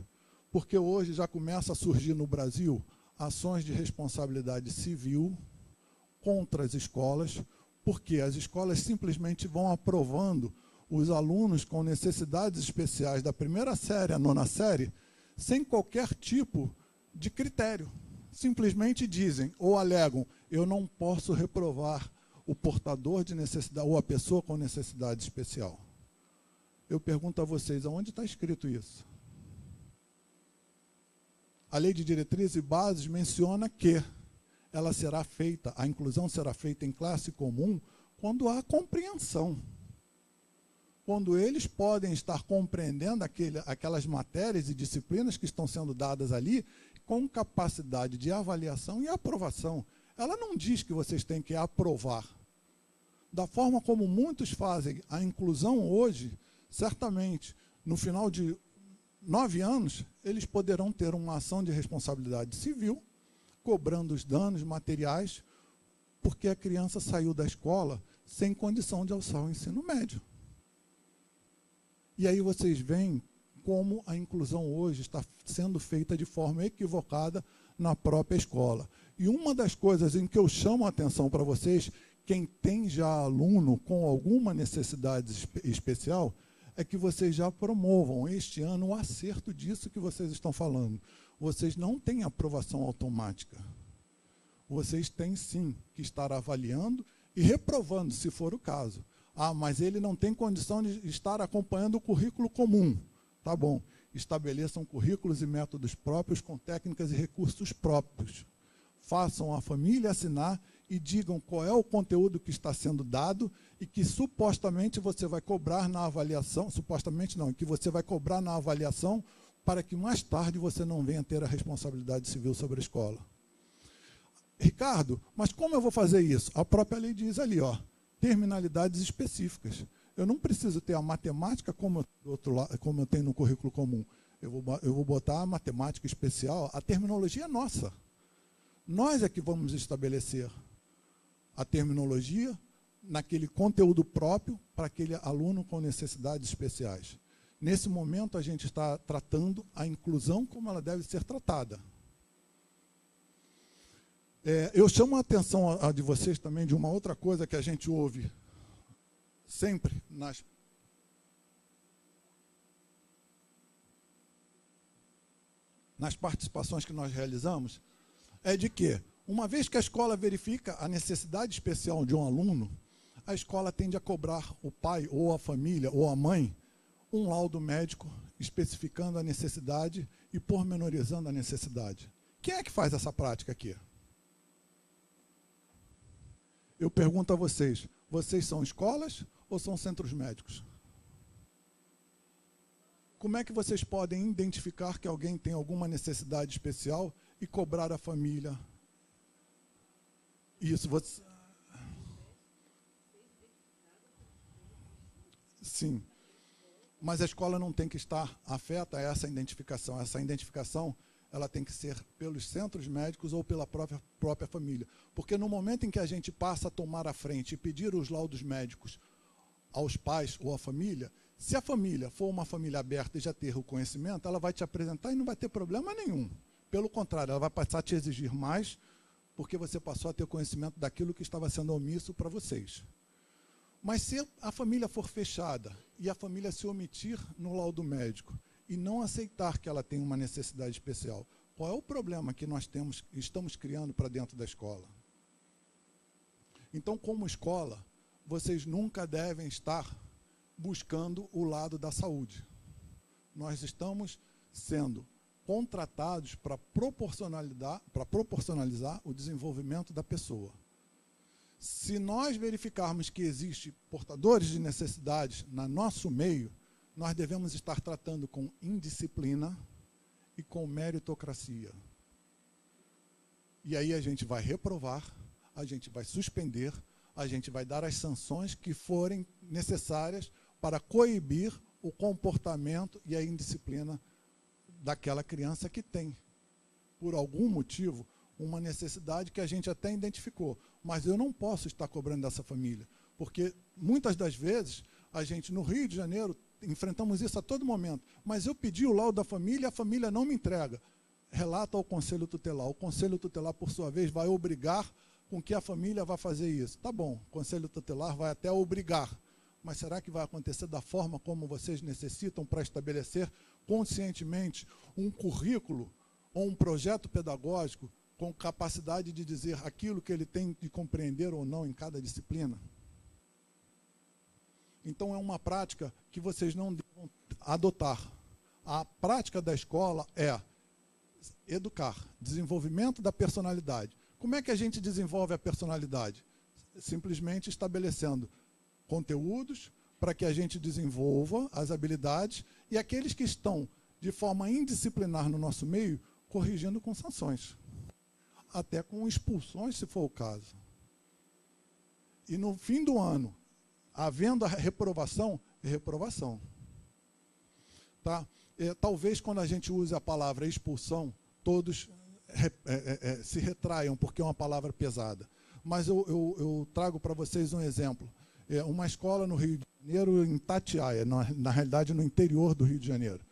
Porque hoje já começa a surgir no Brasil ações de responsabilidade civil contra as escolas, porque as escolas simplesmente vão aprovando os alunos com necessidades especiais da 1ª série à 9ª série sem qualquer tipo de critério. Simplesmente dizem ou alegam: eu não posso reprovar o portador de necessidade ou a pessoa com necessidade especial. Eu pergunto a vocês, aonde está escrito isso? A Lei de Diretrizes e Bases menciona que ela será feita, a inclusão será feita em classe comum quando há compreensão. Quando eles podem estar compreendendo aquelas matérias e disciplinas que estão sendo dadas ali com capacidade de avaliação e aprovação. Ela não diz que vocês têm que aprovar. Da forma como muitos fazem a inclusão hoje, certamente, no final de 9 anos, eles poderão ter uma ação de responsabilidade civil, cobrando os danos materiais, porque a criança saiu da escola sem condição de alçar o ensino médio. E aí vocês veem como a inclusão hoje está sendo feita de forma equivocada na própria escola. E uma das coisas em que eu chamo a atenção para vocês, quem tem já aluno com alguma necessidade especial, é que vocês já promovam este ano o acerto disso que vocês estão falando. Vocês não têm aprovação automática. Vocês têm sim que estar avaliando e reprovando, se for o caso. Ah, mas ele não tem condição de estar acompanhando o currículo comum. Tá bom, estabeleçam currículos e métodos próprios com técnicas e recursos próprios. Façam a família assinar e digam qual é o conteúdo que está sendo dado e que supostamente você vai cobrar na avaliação, supostamente não, que você vai cobrar na avaliação para que mais tarde você não venha ter a responsabilidade civil sobre a escola. Ricardo, mas como eu vou fazer isso? A própria lei diz ali, ó, terminalidades específicas. Eu não preciso ter a matemática como eu tenho no currículo comum. Eu vou botar a matemática especial, a terminologia é nossa. Nós é que vamos estabelecer a terminologia naquele conteúdo próprio para aquele aluno com necessidades especiais. Nesse momento, a gente está tratando a inclusão como ela deve ser tratada. Eu chamo a atenção de vocês também de uma outra coisa que a gente ouve sempre nas participações que nós realizamos, é de que, uma vez que a escola verifica a necessidade especial de um aluno, a escola tende a cobrar o pai, ou a família, ou a mãe, um laudo médico especificando a necessidade e pormenorizando a necessidade. Quem é que faz essa prática aqui? Eu pergunto a vocês, Vocês são escolas ou são centros médicos? Como é que vocês podem identificar que alguém tem alguma necessidade especial e cobrar a família? Isso, você... Sim. Mas a escola não tem que estar afeta a essa identificação. Essa identificação, ela tem que ser pelos centros médicos ou pela própria família. Porque no momento em que a gente passa a tomar a frente e pedir os laudos médicos aos pais ou à família, se a família for uma família aberta e já ter o conhecimento, ela vai te apresentar e não vai ter problema nenhum. Pelo contrário, ela vai passar a te exigir mais, porque você passou a ter conhecimento daquilo que estava sendo omisso para vocês. Mas se a família for fechada e a família se omitir no laudo médico e não aceitar que ela tem uma necessidade especial, qual é o problema que nós estamos criando para dentro da escola? Então, como escola, vocês nunca devem estar buscando o lado da saúde. Nós estamos sendo contratados para proporcionalizar o desenvolvimento da pessoa. Se nós verificarmos que existem portadores de necessidades no nosso meio, nós devemos estar tratando com indisciplina e com meritocracia. E aí a gente vai reprovar, a gente vai suspender, a gente vai dar as sanções que forem necessárias para coibir o comportamento e a indisciplina daquela criança que tem, por algum motivo, uma necessidade que a gente até identificou. Mas eu não posso estar cobrando dessa família, porque muitas das vezes, a gente no Rio de Janeiro, enfrentamos isso a todo momento, mas eu pedi o laudo da família e a família não me entrega. Relata ao Conselho Tutelar. O Conselho Tutelar, por sua vez, vai obrigar com que a família vá fazer isso. Tá bom, o Conselho Tutelar vai até obrigar, mas será que vai acontecer da forma como vocês necessitam para estabelecer conscientemente um currículo ou um projeto pedagógico com capacidade de dizer aquilo que ele tem de compreender ou não em cada disciplina? Então é uma prática que vocês não devem adotar. A prática da escola é educar, desenvolvimento da personalidade. Como é que a gente desenvolve a personalidade? Simplesmente estabelecendo conteúdos para que a gente desenvolva as habilidades e aqueles que estão de forma indisciplinar no nosso meio, corrigindo com sanções. Até com expulsões, se for o caso. E no fim do ano, havendo a reprovação, é reprovação. Tá? Talvez quando a gente use a palavra expulsão, todos se retraiam, porque é uma palavra pesada. Mas eu trago para vocês um exemplo. Uma escola no Rio de Janeiro, em Itatiaia, na realidade no interior do Rio de Janeiro.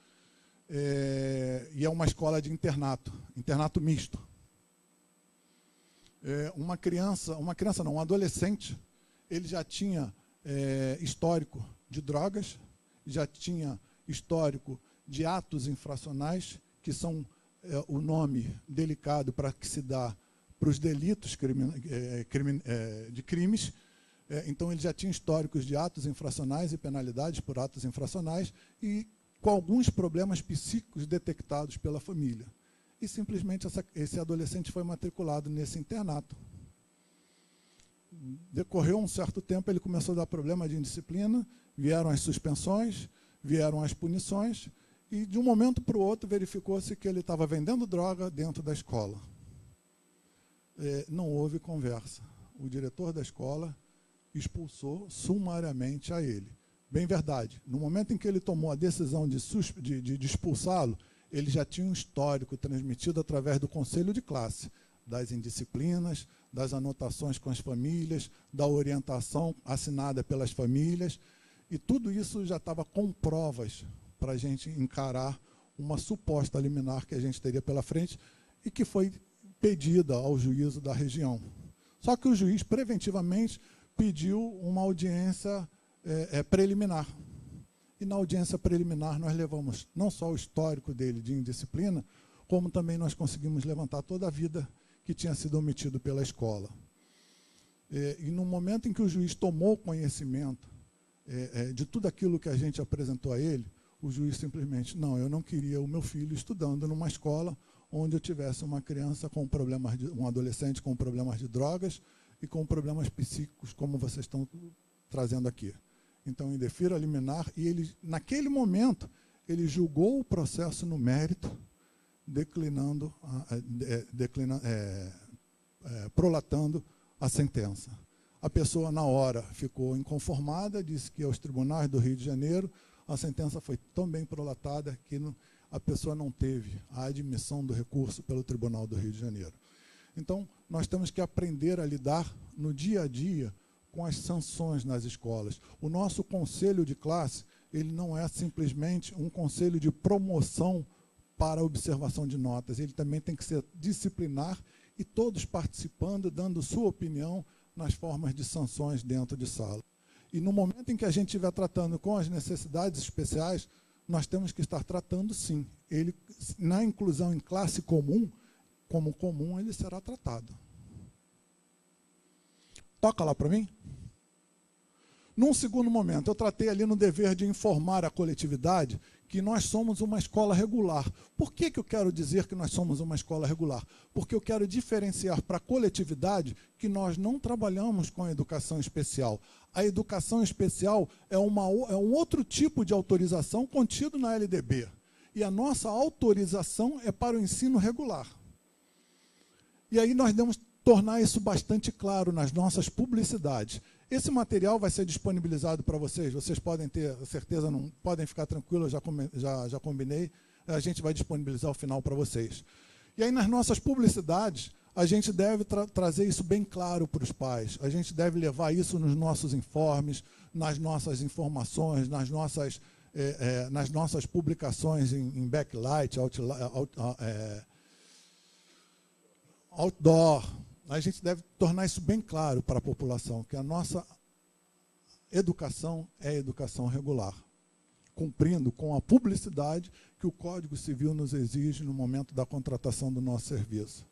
E é uma escola de internato misto. Um adolescente, ele já tinha histórico de drogas, já tinha histórico de atos infracionais, que são o nome delicado para que se dá para os delitos de crimes. Então ele já tinha históricos de atos infracionais e penalidades por atos infracionais e com alguns problemas psíquicos detectados pela família. E simplesmente esse adolescente foi matriculado nesse internato. Decorreu um certo tempo, ele começou a dar problema de indisciplina, vieram as suspensões, vieram as punições, e de um momento para o outro verificou-se que ele estava vendendo droga dentro da escola. Não houve conversa. O diretor da escola expulsou sumariamente a ele. Bem verdade, no momento em que ele tomou a decisão de expulsá-lo, ele já tinha um histórico transmitido através do conselho de classe, das indisciplinas, das anotações com as famílias, da orientação assinada pelas famílias, e tudo isso já estava com provas para a gente encarar uma suposta liminar que a gente teria pela frente e que foi pedida ao juízo da região. Só que o juiz preventivamente pediu uma audiência preliminar. E na audiência preliminar nós levamos não só o histórico dele de indisciplina, como também nós conseguimos levantar toda a vida que tinha sido omitido pela escola. E no momento em que o juiz tomou conhecimento de tudo aquilo que a gente apresentou a ele, o juiz simplesmente, não, eu não queria o meu filho estudando numa escola onde eu tivesse uma criança com problemas, um adolescente com problemas de drogas e com problemas psíquicos, como vocês estão trazendo aqui. Então, indefiro a liminar, e ele, naquele momento, ele julgou o processo no mérito, prolatando a sentença. A pessoa, na hora, ficou inconformada, disse que aos tribunais do Rio de Janeiro a sentença foi tão bem prolatada que a pessoa não teve a admissão do recurso pelo Tribunal do Rio de Janeiro. Então, nós temos que aprender a lidar no dia a dia com as sanções nas escolas. O nosso conselho de classe, ele não é simplesmente um conselho de promoção para a observação de notas, ele também tem que ser disciplinar e todos participando, dando sua opinião nas formas de sanções dentro de sala. E no momento em que a gente estiver tratando com as necessidades especiais, nós temos que estar tratando, sim. Ele, na inclusão em classe comum, como comum, ele será tratado. Toca lá para mim. Num segundo momento, eu tratei ali no dever de informar a coletividade que nós somos uma escola regular. Por que eu quero dizer que nós somos uma escola regular? Porque eu quero diferenciar para a coletividade que nós não trabalhamos com a educação especial. A educação especial é um outro tipo de autorização contido na LDB. E a nossa autorização é para o ensino regular. E aí nós devemos tornar isso bastante claro nas nossas publicidades. Esse material vai ser disponibilizado para vocês, vocês podem ter certeza, não podem ficar tranquilos, já combinei, a gente vai disponibilizar o final para vocês. E aí nas nossas publicidades, a gente deve trazer isso bem claro para os pais, a gente deve levar isso nos nossos informes, nas nossas informações, nas nossas publicações em backlight, outdoor. A gente deve tornar isso bem claro para a população, que a nossa educação é educação regular, cumprindo com a publicidade que o Código Civil nos exige no momento da contratação do nosso serviço.